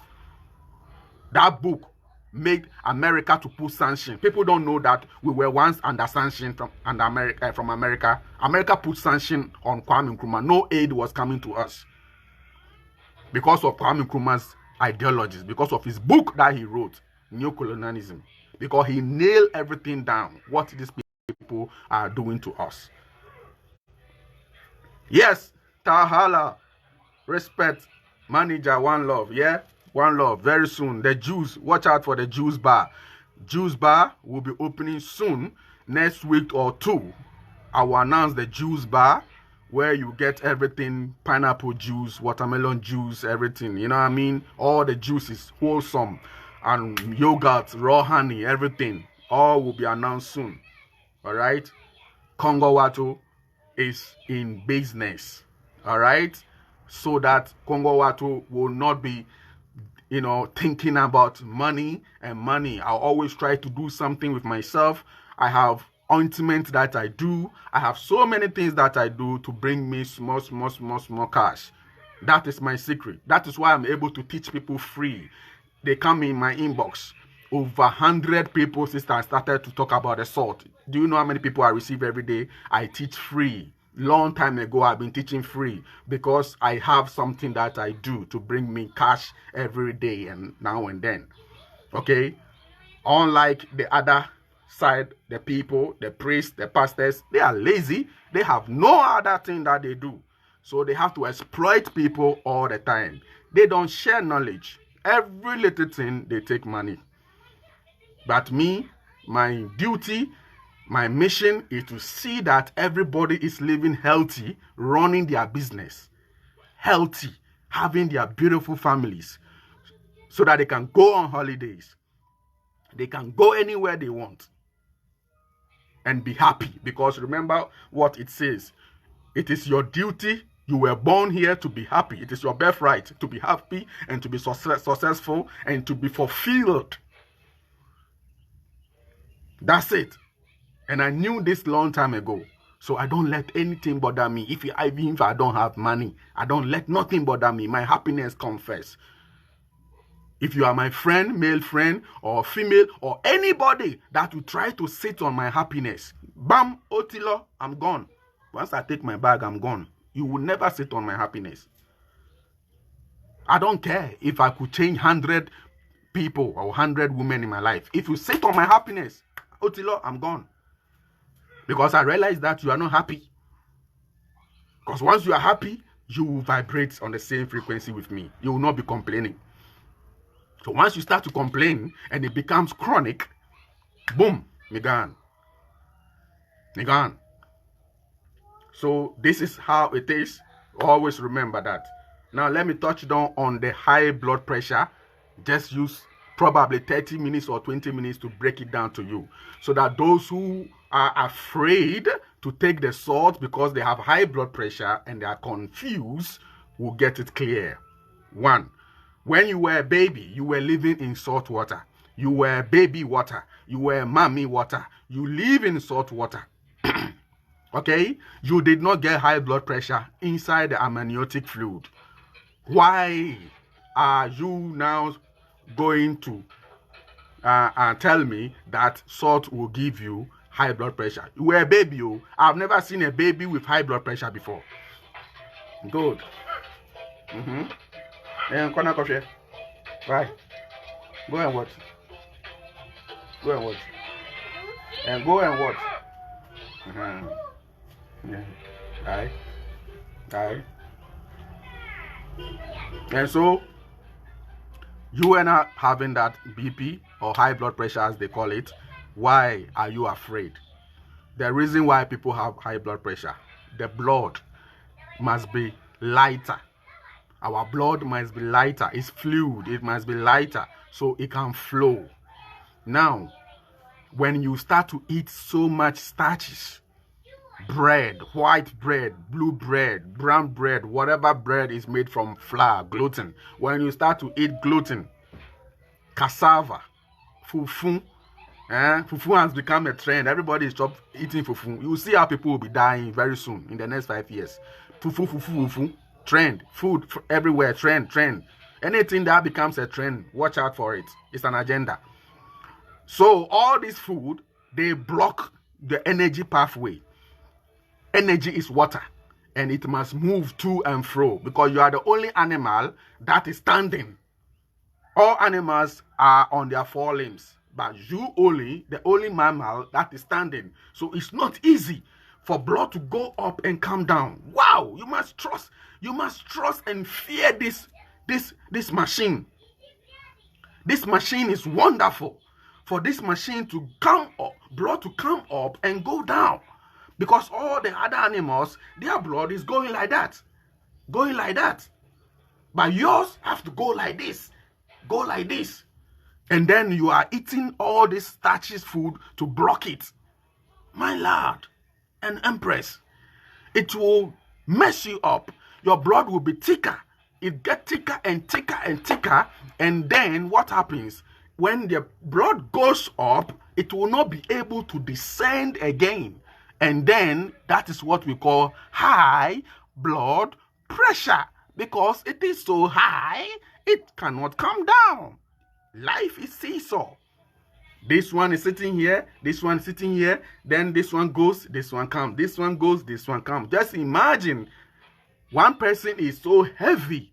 That book made America to put sanction. People don't know that we were once under sanction from America. America put sanction on Kwame Nkrumah. No aid was coming to us because of Kwame Nkrumah's ideologies, because of his book that he wrote, Neocolonialism, because he nailed everything down, what these people are doing to us. Yes, Tahala, respect, manager, one love, yeah? One love, very soon. The Jews, watch out for the Juice Bar. Juice Bar will be opening soon, next week or two. I will announce the Juice Bar, where you get everything, pineapple juice, watermelon juice, everything. You know what I mean? All the juices, wholesome, and yogurt, raw honey, everything. All will be announced soon. All right? Congo Watu is in business. All right? So that Congo Watu will not be thinking about money and money. I always try to do something with myself. I have ointment that I do. I have so many things that I do to bring me small cash. That is my secret. That is why I'm able to teach people free. They come in my inbox. Over 100 people since I started to talk about the salt. Do you know how many people I receive every day? I teach free. Long time ago, I've been teaching free because I have something that I do to bring me cash every day and now and then. Okay? Unlike the other outside, the people, the priests, the pastors, they are lazy. They have no other thing that they do. So they have to exploit people all the time. They don't share knowledge. Every little thing, they take money. But me, my duty, my mission is to see that everybody is living healthy, running their business, healthy, having their beautiful families, so that they can go on holidays. They can go anywhere they want and be happy. Because remember what it says. It is your duty. You were born here to be happy. It is your birthright to be happy and to be successful and to be fulfilled. That's it. And I knew this long time ago. So I don't let anything bother me. Even if I don't have money, I don't let nothing bother me. My happiness comes first. If you are my friend, male friend or female or anybody that will try to sit on my happiness, bam, Otilo, I'm gone. Once I take my bag, I'm gone. You will never sit on my happiness. I don't care if I could change 100 people or 100 women in my life. If you sit on my happiness, Otilo, I'm gone. Because I realize that you are not happy. Because once you are happy, you will vibrate on the same frequency with me. You will not be complaining. So once you start to complain and it becomes chronic, boom, me gone. Me gone. So this is how it is. Always remember that. Now let me touch down on the high blood pressure. Just use probably 30 minutes or 20 minutes to break it down to you. So that those who are afraid to take the salt because they have high blood pressure and they are confused will get it clear. 1. When you were a baby, you were living in salt water. You were baby water. You were mommy water. You live in salt water. Okay? You did not get high blood pressure inside the amniotic fluid. Why are you now going to tell me that salt will give you high blood pressure? You were a baby. Oh. I've never seen a baby with high blood pressure before. Good. And corner coffee. Right. Go and watch. Go and watch. And go and watch. Yeah. Right. Right. And so you are not having that BP or high blood pressure as they call it. Why are you afraid? The reason why people have high blood pressure, the blood must be lighter. Our blood must be lighter. It's fluid. It must be lighter so it can flow. Now, when you start to eat so much starches, bread, white bread, blue bread, brown bread, whatever bread is made from flour, gluten. When you start to eat gluten, cassava, fufu, fufu has become a trend. Everybody is eating fufu. You will see how people will be dying very soon in the next 5 years. Fufu, fufu, fufu. Trend. Food everywhere. Trend. Anything that becomes a trend, watch out for it. It's an agenda. So all this food, they block the energy pathway. Energy is water, and it must move to and fro because you are the only animal that is standing. All animals are on their 4 limbs, but you only, the only mammal that is standing. So it's not easy for blood to go up and come down. Wow, you must trust and fear this machine. This machine is wonderful. For this machine to come up, blood to come up and go down. Because all the other animals, their blood is going like that. But yours have to go like this. And then you are eating all this starches food to block it. My lord and empress, it will mess you up. Your blood will be thicker. It gets thicker and thicker and thicker. And then what happens? When the blood goes up, it will not be able to descend again. And then that is what we call high blood pressure. Because it is so high, it cannot come down. Life is seesaw. This one is sitting here, this one is sitting here, then this one goes, this one comes, this one goes, this one comes. Just imagine one person is so heavy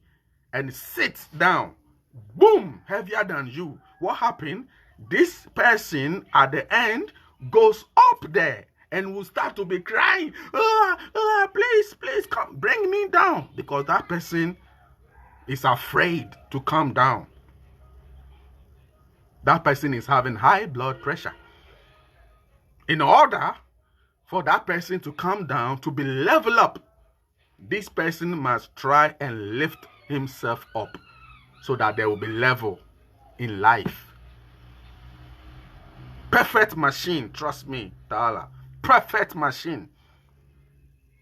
and sits down, boom, heavier than you. What happened? This person at the end goes up there and will start to be crying, please come, bring me down, because that person is afraid to come down. That person is having high blood pressure. In order for that person to come down, to be level up, this person must try and lift himself up so that there will be level in life. Perfect machine, trust me, Ta'ala. Perfect machine.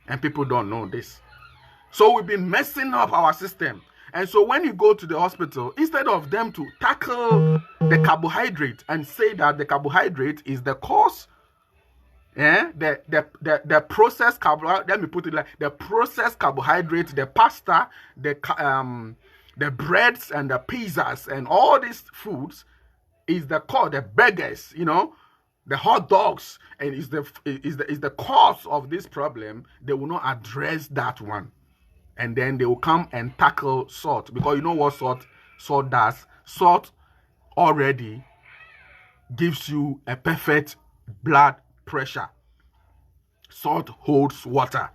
And people don't know this. So we've been messing up our system. And so when you go to the hospital, instead of them to tackle the carbohydrate and say that the carbohydrate is the cause, the processed carbohydrate, let me put it like the processed carbohydrate, the pasta, the breads and the pizzas and all these foods is the cause, the burgers, the hot dogs, and is the cause of this problem. They will not address that one. And then they will come and tackle salt. Because you know what salt does? Salt already gives you a perfect blood pressure. Salt holds water.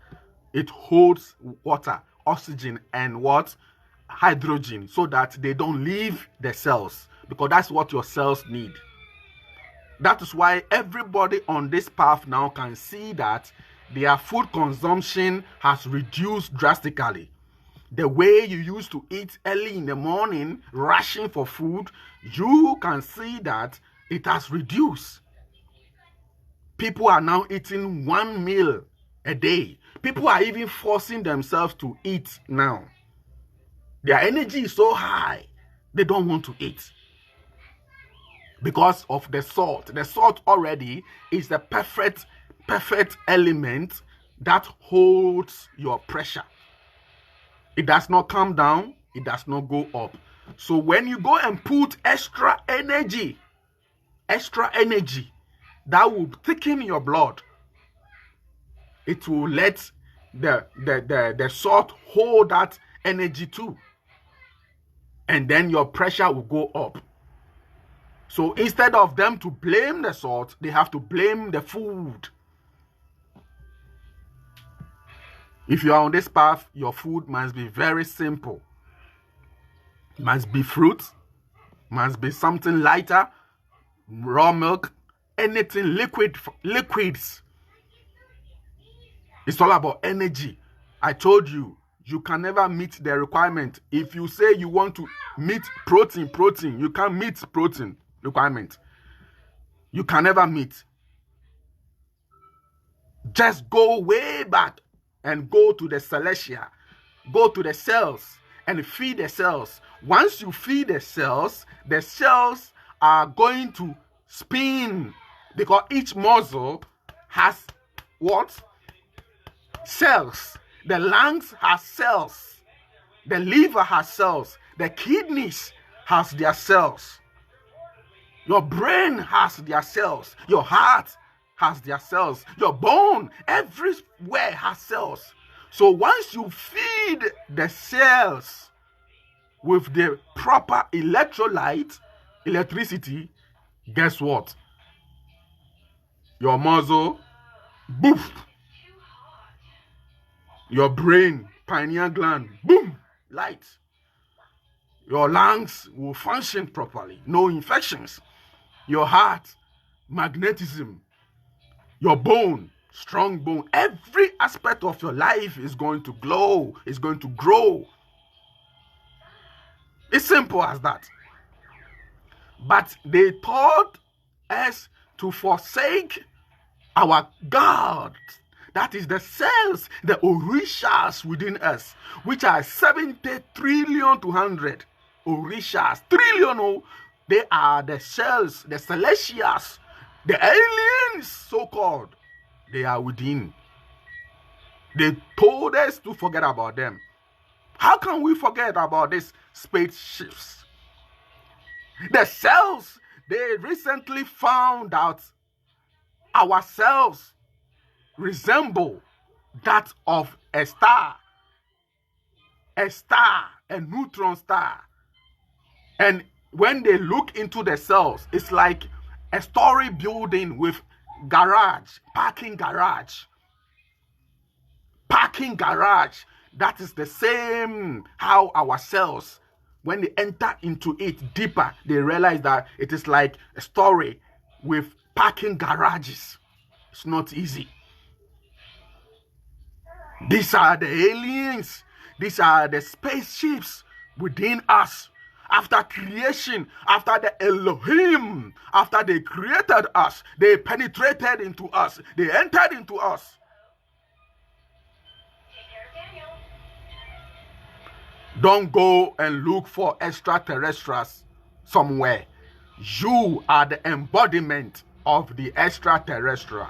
It holds water, oxygen, and what? Hydrogen, so that they don't leave the cells. Because that's what your cells need. That is why everybody on this path now can see that their food consumption has reduced drastically. The way you used to eat early in the morning, rushing for food, you can see that it has reduced. People are now eating one meal a day. People are even forcing themselves to eat now. Their energy is so high, they don't want to eat. Because of the salt. The salt already is the perfect element that holds your pressure. It does not come down, it does not go up. So when you go and put extra energy, that will thicken your blood. It will let the salt hold that energy too. And then your pressure will go up. So instead of them to blame the salt, they have to blame the food. If you are on this path, your food must be very simple. Must be fruits, must be something lighter, raw milk, anything liquids. It's all about energy. I told you, you can never meet the requirement. If you say you want to meet protein, you can't meet protein requirement. You can never meet. Just go way back and go to the celestial. Go to the cells and feed the cells. Once you feed the cells are going to spin, because each muscle has what? Cells. The lungs has cells. The liver has cells. The kidneys has their cells. Your brain has their cells. Your heart has their cells. Your bone, everywhere has cells. So once you feed the cells with the proper electricity, guess what? Your muscle, boof. Your brain, pineal gland, boom, light. Your lungs will function properly. No infections. Your heart, magnetism. Your bone, strong bone. Every aspect of your life is going to glow, is going to grow. It's simple as that. But they taught us to forsake our God. That is the cells, the Orishas within us, which are 70 trillion to 100. Orishas, trillion, they are the cells, the celestials, the aliens, so-called. They are within. They told us to forget about them. How can we forget about these spaceships? The cells, they recently found out our cells resemble that of a star, a neutron star. And when they look into the cells, it's like a story building with garage, parking garage. Parking garage. That is the same how our cells, when they enter into it deeper, they realize that it is like a story with parking garages. It's not easy. These are the aliens. These are the spaceships within us. After creation, after the Elohim, after they created us, they penetrated into us, they entered into us. Don't go and look for extraterrestrials somewhere. You are the embodiment of the extraterrestrial.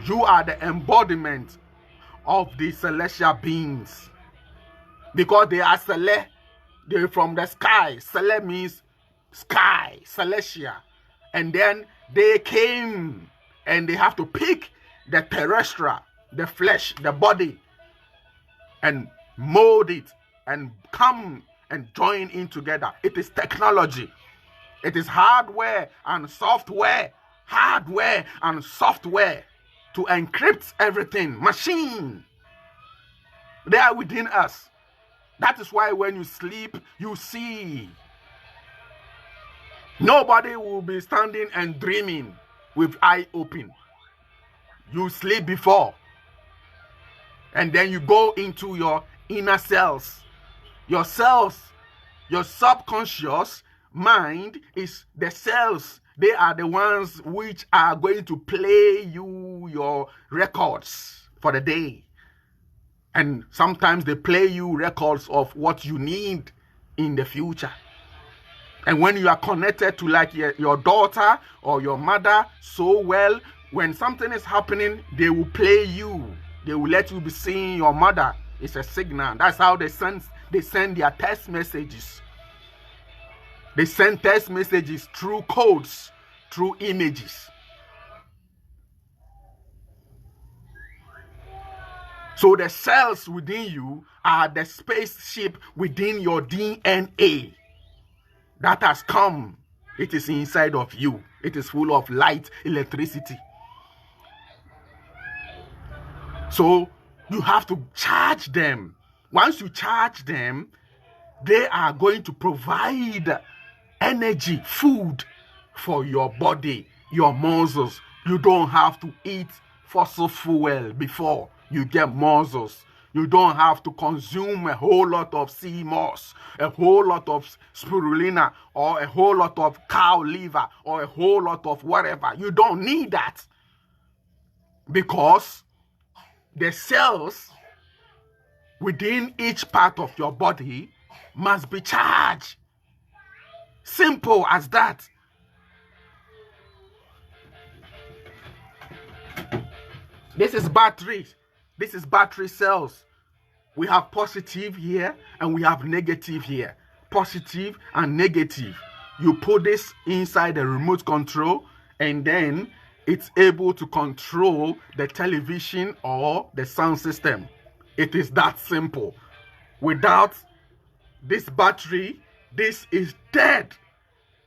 You are the embodiment of the celestial beings. Because they are they're from the sky. Cele means sky, celestial. And then they came and they have to pick the terrestrial, the flesh, the body, and mold it and come and join in together. It is technology. It is hardware and software. Hardware and software to encrypt everything. Machine. They are within us. That is why when you sleep, you see. Nobody will be standing and dreaming with eye open. You sleep before. And then you go into your inner cells. Your cells, your subconscious mind is the cells. They are the ones which are going to play you your records for the day. And sometimes they play you records of what you need in the future. And when you are connected to like your daughter or your mother so well, when something is happening, they will play you. They will let you be seeing your mother. It's a signal. That's how they send their text messages. They send text messages through codes, through images. So the cells within you are the spaceship within your DNA that has come. It is inside of you. It is full of light, electricity. So you have to charge them. Once you charge them, they are going to provide energy, food for your body, your muscles. You don't have to eat fossil fuel before you get muscles. You don't have to consume a whole lot of sea moss, a whole lot of spirulina, or a whole lot of cow liver, or a whole lot of whatever. You don't need that. Because the cells within each part of your body must be charged. Simple as that. This is batteries. This is battery cells. We have positive here and we have negative here. Positive and negative. You put this inside the remote control and then it's able to control the television or the sound system. It is that simple. Without this battery, this is dead.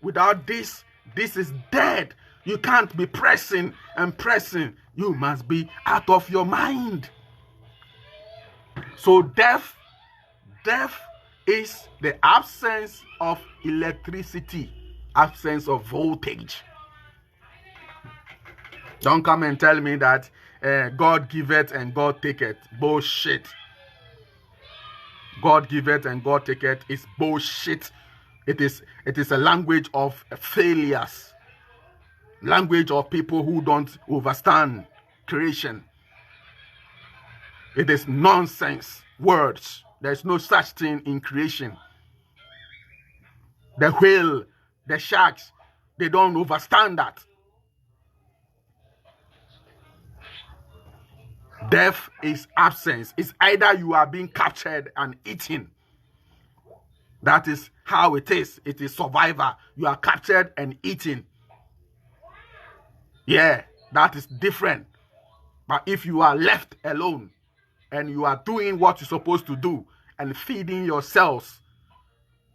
Without this, this is dead. You can't be pressing and pressing. You must be out of your mind. So death is the absence of electricity, absence of voltage. Don't come and tell me that God giveth and God taketh. Bullshit. God giveth and God taketh is bullshit. It is a language of failures. Language of people who don't understand creation. It is nonsense words. There's no such thing in creation. The whale, the sharks, they don't understand that. Death is absence. It's either you are being captured and eaten. That is how it is. It is survivor. You are captured and eaten. Yeah, that is different. But if you are left alone and you are doing what you're supposed to do and feeding your cells,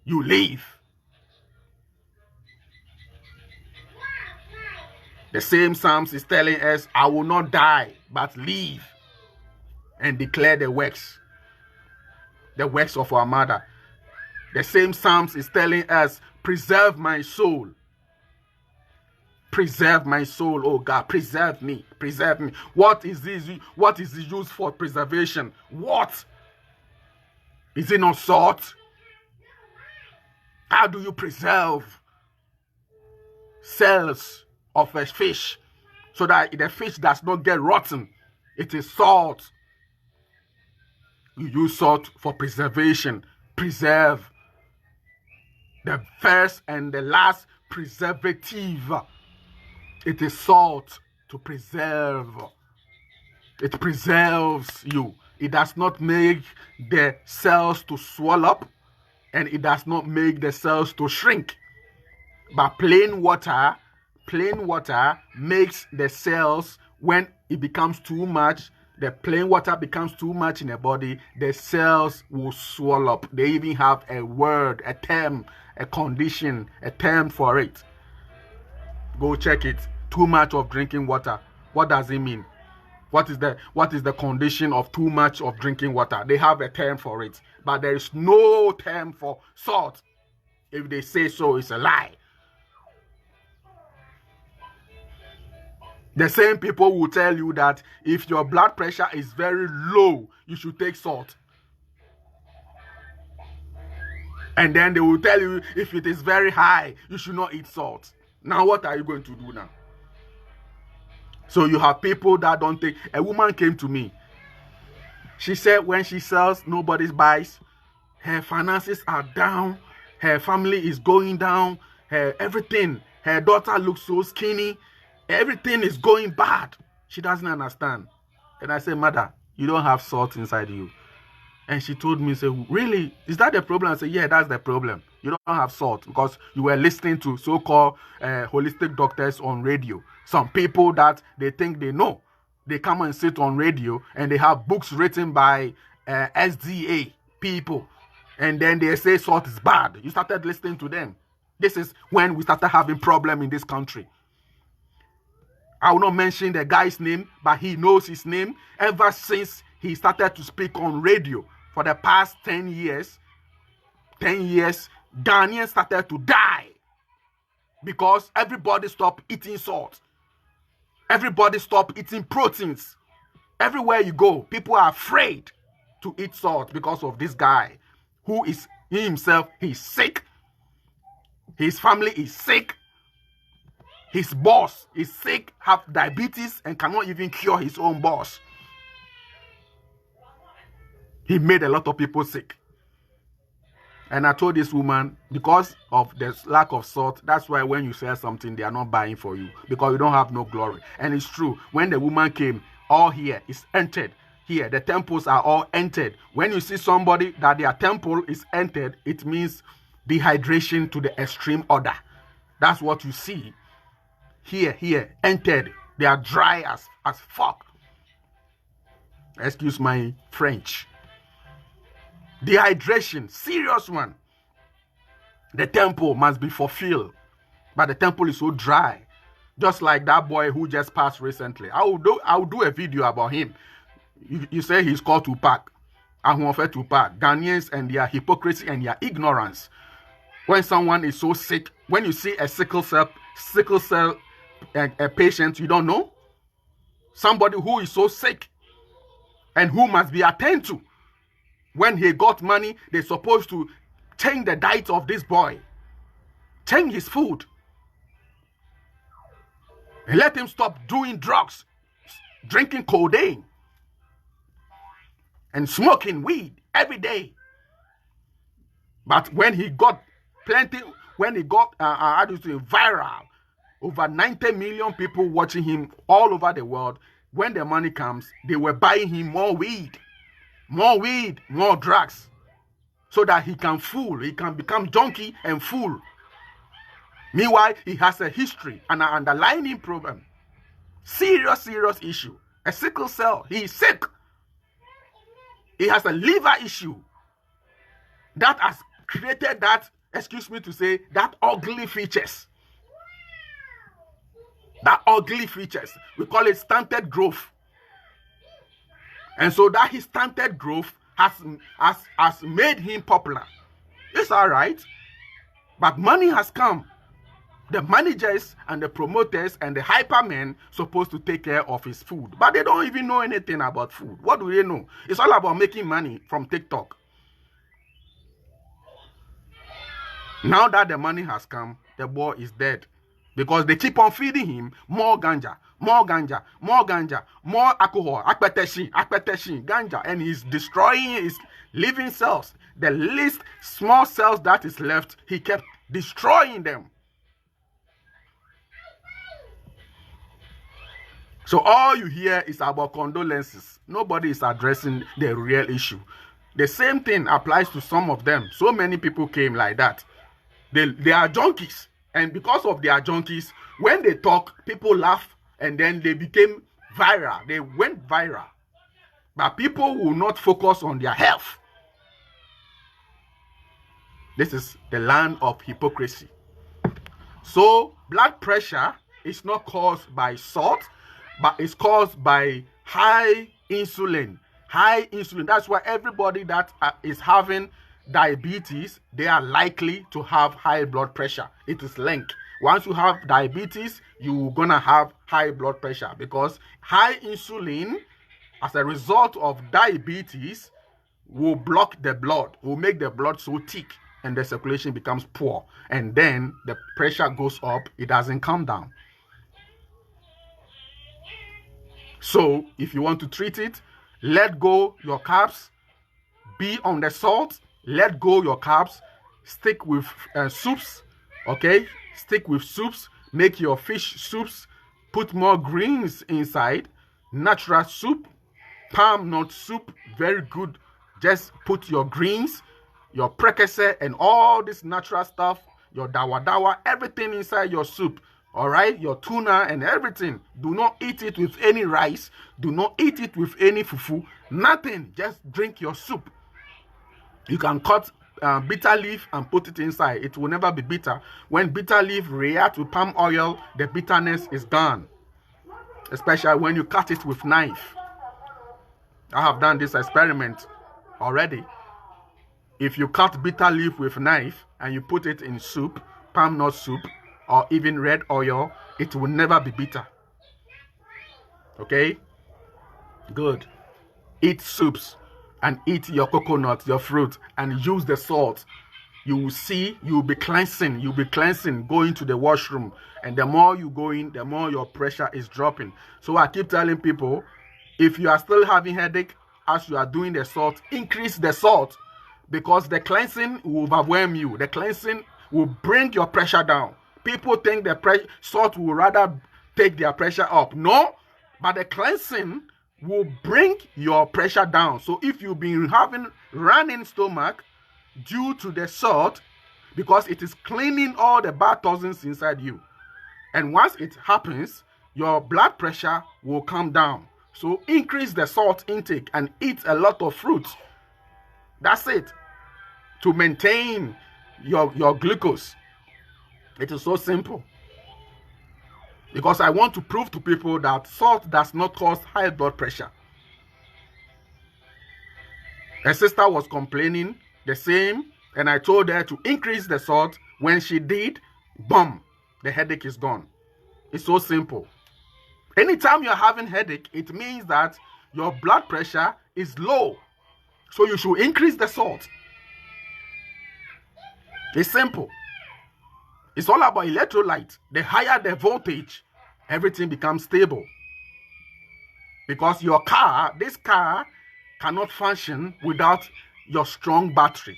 you live. The same Psalms is telling us, I will not die, but live and declare the works of our mother. The same Psalms is telling us, preserve my soul. Preserve my soul, oh God, preserve me, preserve me. What is this? What is the use for preservation? What? Is it not salt? How do you preserve cells of a fish so that the fish does not get rotten? It is salt. You use salt for preservation. Preserve. The first and the last preservative. It is salt to preserve. It preserves you. It does not make the cells to swell up, and it does not make the cells to shrink. But plain water makes the cells, when it becomes too much, the plain water becomes too much in the body, the cells will swell up. They even have a word, a term, a condition, a term for it. Go check it. Too much of drinking water. What does it mean? What is the condition of too much of drinking water? They have a term for it, but there is no term for salt. If they say so, it's a lie. The same people will tell you that if your blood pressure is very low, you should take salt. And then they will tell you if it is very high, you should not eat salt. Now what are you going to do now? So you have people that don't take. A woman came to me. She said when she sells, nobody buys. Her finances are down. Her family is going down. Everything. Her daughter looks so skinny. Everything is going bad. She doesn't understand. And I said, Mother, you don't have salt inside you. And she told me, say, really? Is that the problem? I said, yeah, that's the problem. You don't have salt because you were listening to so-called holistic doctors on radio. Some people that they think they know. They come and sit on radio and they have books written by SDA people. And then they say salt is bad. You started listening to them. This is when we started having problem in this country. I will not mention the guy's name, but he knows his name. Ever since he started to speak on radio for the past 10 years, Ghanaians started to die because everybody stopped eating salt. Everybody stopped eating proteins. Everywhere you go, people are afraid to eat salt because of this guy who is himself, he's sick. His family is sick. His boss is sick, have diabetes, and cannot even cure his own boss. He made a lot of people sick. And I told this woman, because of the lack of salt, that's why when you sell something, they are not buying for you, because you don't have no glory. And it's true. When the woman came, all here is entered. Here, the temples are all entered. When you see somebody that their temple is entered, it means dehydration to the extreme order. That's what you see. Here, entered. They are dry as fuck. Excuse my French. Dehydration, serious one. The temple must be fulfilled. But the temple is so dry. Just like that boy who just passed recently. I will do a video about him. You say he's called Tupac. Tupac. Ghanaians and their hypocrisy and their ignorance. When someone is so sick, when you see a sickle cell a patient, you don't know. Somebody who is so sick and who must be attended to. When he got money, they're supposed to change the diet of this boy. Change his food. And let him stop doing drugs, drinking codeine, and smoking weed every day. But when he got viral, over 90 million people watching him all over the world, when the money comes, they were buying him more weed, more drugs, so that he can become junkie and fool. Meanwhile, he has a history and an underlying problem. Serious issue. A sickle cell. He is sick. He has a liver issue that has created that, excuse me to say, that ugly features. That ugly features. We call it stunted growth. And so that his stunted growth has made him popular. It's all right. But money has come. The managers and the promoters and the hypermen supposed to take care of his food. But they don't even know anything about food. What do they know? It's all about making money from TikTok. Now that the money has come, the boy is dead. Because they keep on feeding him more ganja, more ganja, more ganja, more alcohol, hypertension, ganja. And he's destroying his living cells. The least small cells that is left, he kept destroying them. So all you hear is about condolences. Nobody is addressing the real issue. The same thing applies to some of them. So many people came like that. They are junkies. And because of their junkies, when they talk, people laugh, and then they became viral. They went viral. But people will not focus on their health. This is the land of hypocrisy. So blood pressure is not caused by salt, but it's caused by high insulin. High insulin. That's why everybody that is having diabetes, they are likely to have high blood pressure. It is linked. Once you have diabetes, you're gonna have high blood pressure, because high insulin, as a result of diabetes, will block the blood, will make the blood so thick, and the circulation becomes poor, and then the pressure goes up. It doesn't come down. So if you want to treat it, let go your carbs, be on the salt. Let go your carbs, stick with soups, okay? Stick with soups, make your fish soups, put more greens inside, natural soup, palm nut soup, very good. Just put your greens, your precursor, and all this natural stuff, your dawa, everything inside your soup, all right? Your tuna and everything. Do not eat it with any rice. Do not eat it with any fufu. Nothing. Just drink your soup. You can cut bitter leaf and put it inside. It will never be bitter. When bitter leaf reacts with palm oil, the bitterness is gone. Especially when you cut it with knife. I have done this experiment already. If you cut bitter leaf with knife and you put it in soup, palm nut soup, or even red oil, it will never be bitter. Okay? Good. Eat soups. And eat your coconut, your fruit, and use the salt. You will see, you'll be cleansing, going to the washroom. And the more you go in, the more your pressure is dropping. So I keep telling people, if you are still having headache as you are doing the salt, increase the salt, because the cleansing will overwhelm you. The cleansing will bring your pressure down. People think the salt will rather take their pressure up. No, but the cleansing will bring your pressure down. So if you've been having running stomach due to the salt, because it is cleaning all the bad toxins inside you, and once it happens, your blood pressure will come down. So increase the salt intake and eat a lot of fruits. That's it, to maintain your glucose. It is so simple. Because I want to prove to people that salt does not cause high blood pressure. A sister was complaining the same, and I told her to increase the salt. When she did, boom, the headache is gone. It's so simple. Anytime you're having headache, it means that your blood pressure is low. So you should increase the salt. It's simple. It's all about electrolyte. The higher the voltage, everything becomes stable. Because your car, this car, cannot function without your strong battery.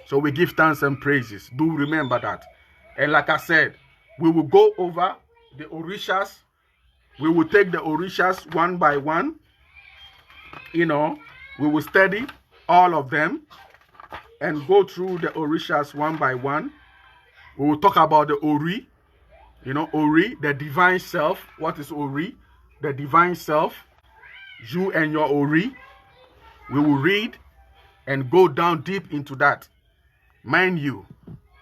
So we give thanks and praises. Do remember that. And like I said, we will go over the Orishas. We will take the Orishas one by one. We will study all of them and go through the Orishas one by one. We will talk about the Ori. Ori, the divine self. What is Ori? The divine self. You and your Ori. We will read and go down deep into that. Mind you,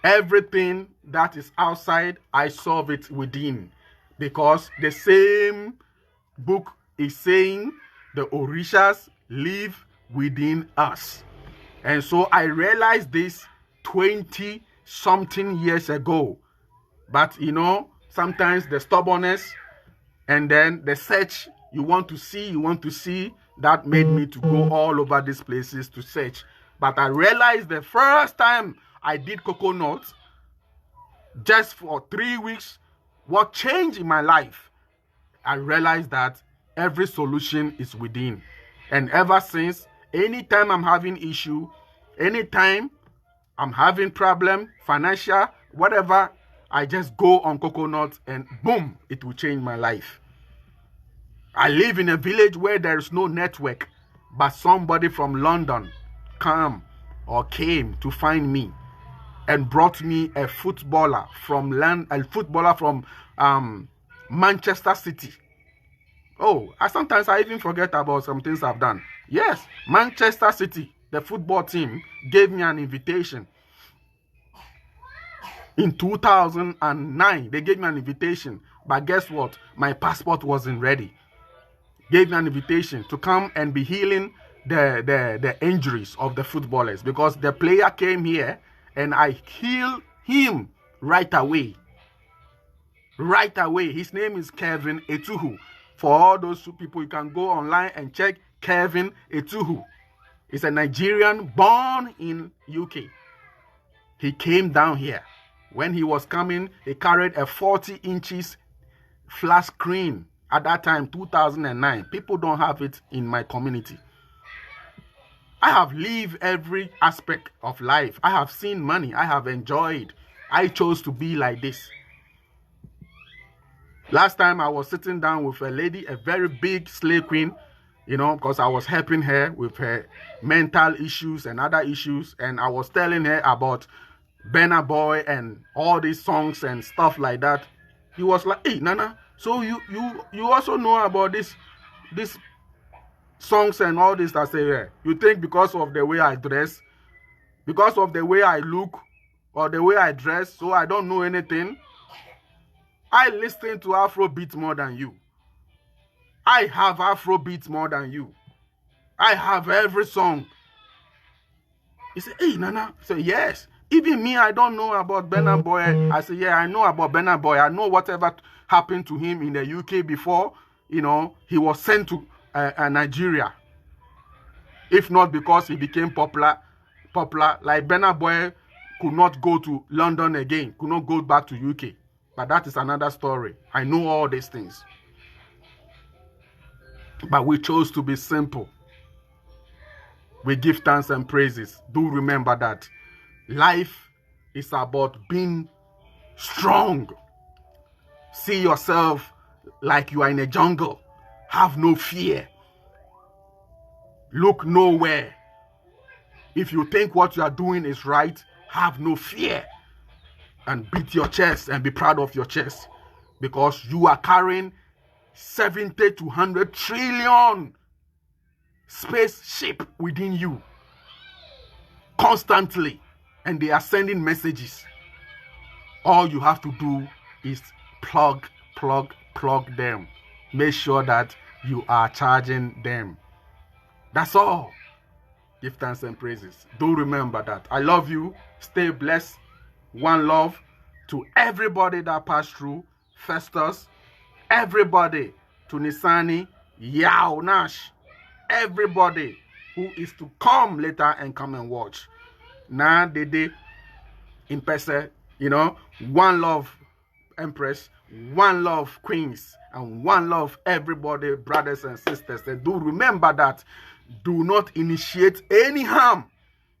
Everything that is outside, I solve it within. Because the same book is saying the Orishas live within us. And so I realized this 20 something years ago. But you know, sometimes the stubbornness and then the search, you want to see, that made me to go all over these places to search. But I realized the first time I did coconut, just for 3 weeks, what changed in my life, I realized that every solution is within. And ever since, anytime I'm having issue, anytime I'm having problem, financial, whatever, I just go on coconut and boom, it will change my life. I live in a village where there is no network, but somebody from London came to find me and brought me a footballer from Manchester City. Oh, sometimes I even forget about some things I've done. Yes, Manchester City, the football team, gave me an invitation. In 2009, they gave me an invitation. But guess what? My passport wasn't ready. Gave me an invitation to come and be healing the injuries of the footballers. Because the player came here and I healed him right away. Right away. His name is Kevin Etuhu. For all those people, you can go online and check Kevin Etuhu. He's a Nigerian born in UK. He came down here. When he was coming, he carried a 40 inches flat screen. At that time, 2009. People don't have it in my community. I have lived every aspect of life. I have seen money. I have enjoyed. I chose to be like this. Last time I was sitting down with a lady, a very big slave queen, you know, because I was helping her with her mental issues and other issues. And I was telling her about Burna Boy and all these songs and stuff like that. He was like, hey, Nana, so you also know about this songs and all this? I say, yeah. You think because of the way I dress, because of the way I look, or the way I dress, so I don't know anything? I listen to Afrobeat more than you. I have Afrobeat more than you. I have every song. He said, hey, Nana. I said, yes. Even me, I don't know about Burna Boy. I said, yeah, I know about Burna Boy. I know whatever happened to him in the UK before, you know, he was sent to Nigeria. If not because he became popular, like Burna Boy could not go to London again, could not go back to UK. But that is another story. I know all these things. But we chose to be simple. We give thanks and praises. Do remember that life is about being strong. See yourself like you are in a jungle. Have no fear. Look nowhere. If you think what you are doing is right, have no fear. And beat your chest and be proud of your chest. Because you are carrying 70 to 100 trillion spaceship within you. Constantly. And they are sending messages. All you have to do is plug them. Make sure that you are charging them. That's all. Give thanks and praises. Do remember that. I love you. Stay blessed. One love to everybody that passed through. Festus. Everybody. To Nisani. Yao Nash. Everybody who is to come later and come and watch. Now, Dede in person, you know, one love Empress, one love Queens, and one love everybody, brothers and sisters. And do remember that do not initiate any harm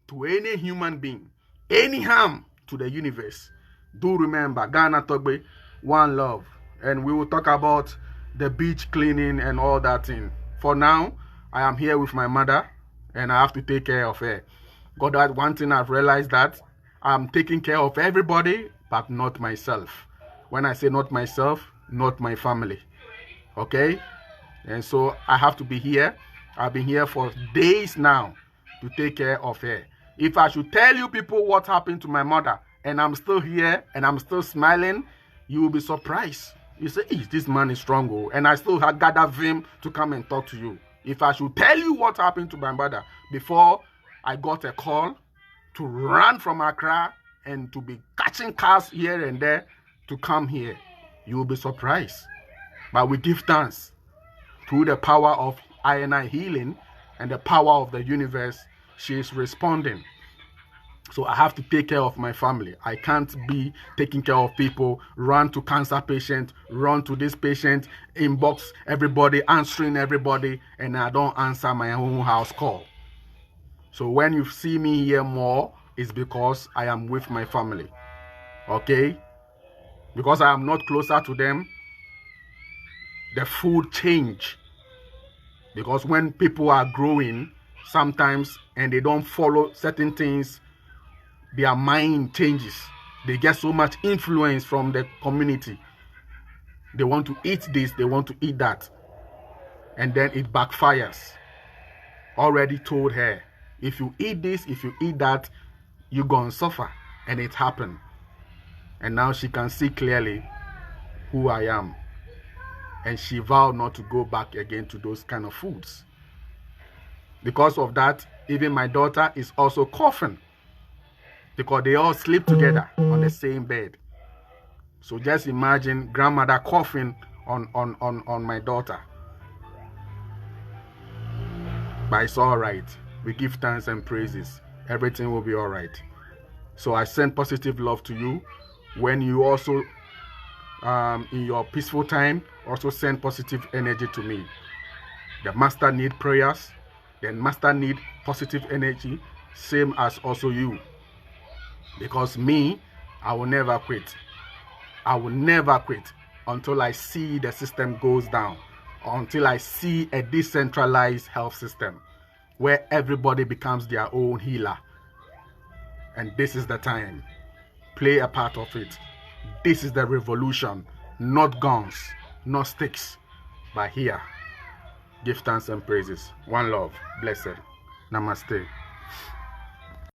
to any human being, any harm to the universe. Do remember, Ghana Togbe, one love. And we will talk about the beach cleaning and all that thing. For now, I am here with my mother and I have to take care of her. God, that one thing I've realized that I'm taking care of everybody, but not myself. When I say not myself, not my family. Okay? And so I have to be here. I've been here for days now to take care of her. If I should tell you people what happened to my mother, and I'm still here and I'm still smiling, you will be surprised. You say, this man is strong, oh, and I still had gathered him to come and talk to you. If I should tell you what happened to my brother before I got a call to run from Accra and to be catching cars here and there to come here, you will be surprised. But we give thanks through the power of I healing and the power of the universe. She is responding. So I have to take care of my family. I can't be taking care of people, run to cancer patient, run to this patient, inbox everybody, answering everybody, and I don't answer my own house call. So when you see me here more, it's because I am with my family. Okay? Because I am not closer to them, the food change. Because when people are growing, sometimes, and they don't follow certain things, their mind changes. They get so much influence from the community. They want to eat this, they want to eat that. And then it backfires. Already told her, if you eat this, if you eat that, you're going to suffer. And it happened. And now she can see clearly who I am. And she vowed not to go back again to those kind of foods. Because of that, even my daughter is also coughing. Because they all sleep together on the same bed. So just imagine grandmother coughing on my daughter. But it's all right. We give thanks and praises. Everything will be all right. So I send positive love to you. When you also, in your peaceful time, also send positive energy to me. The master need prayers. The master need positive energy. Same as also you. Because me, I will never quit. I will never quit until I see the system goes down. Until I see a decentralized health system where everybody becomes their own healer. And this is the time. Play a part of it. This is the revolution. Not guns, not sticks, but here. Give thanks and praises. One love. Blessed. Namaste.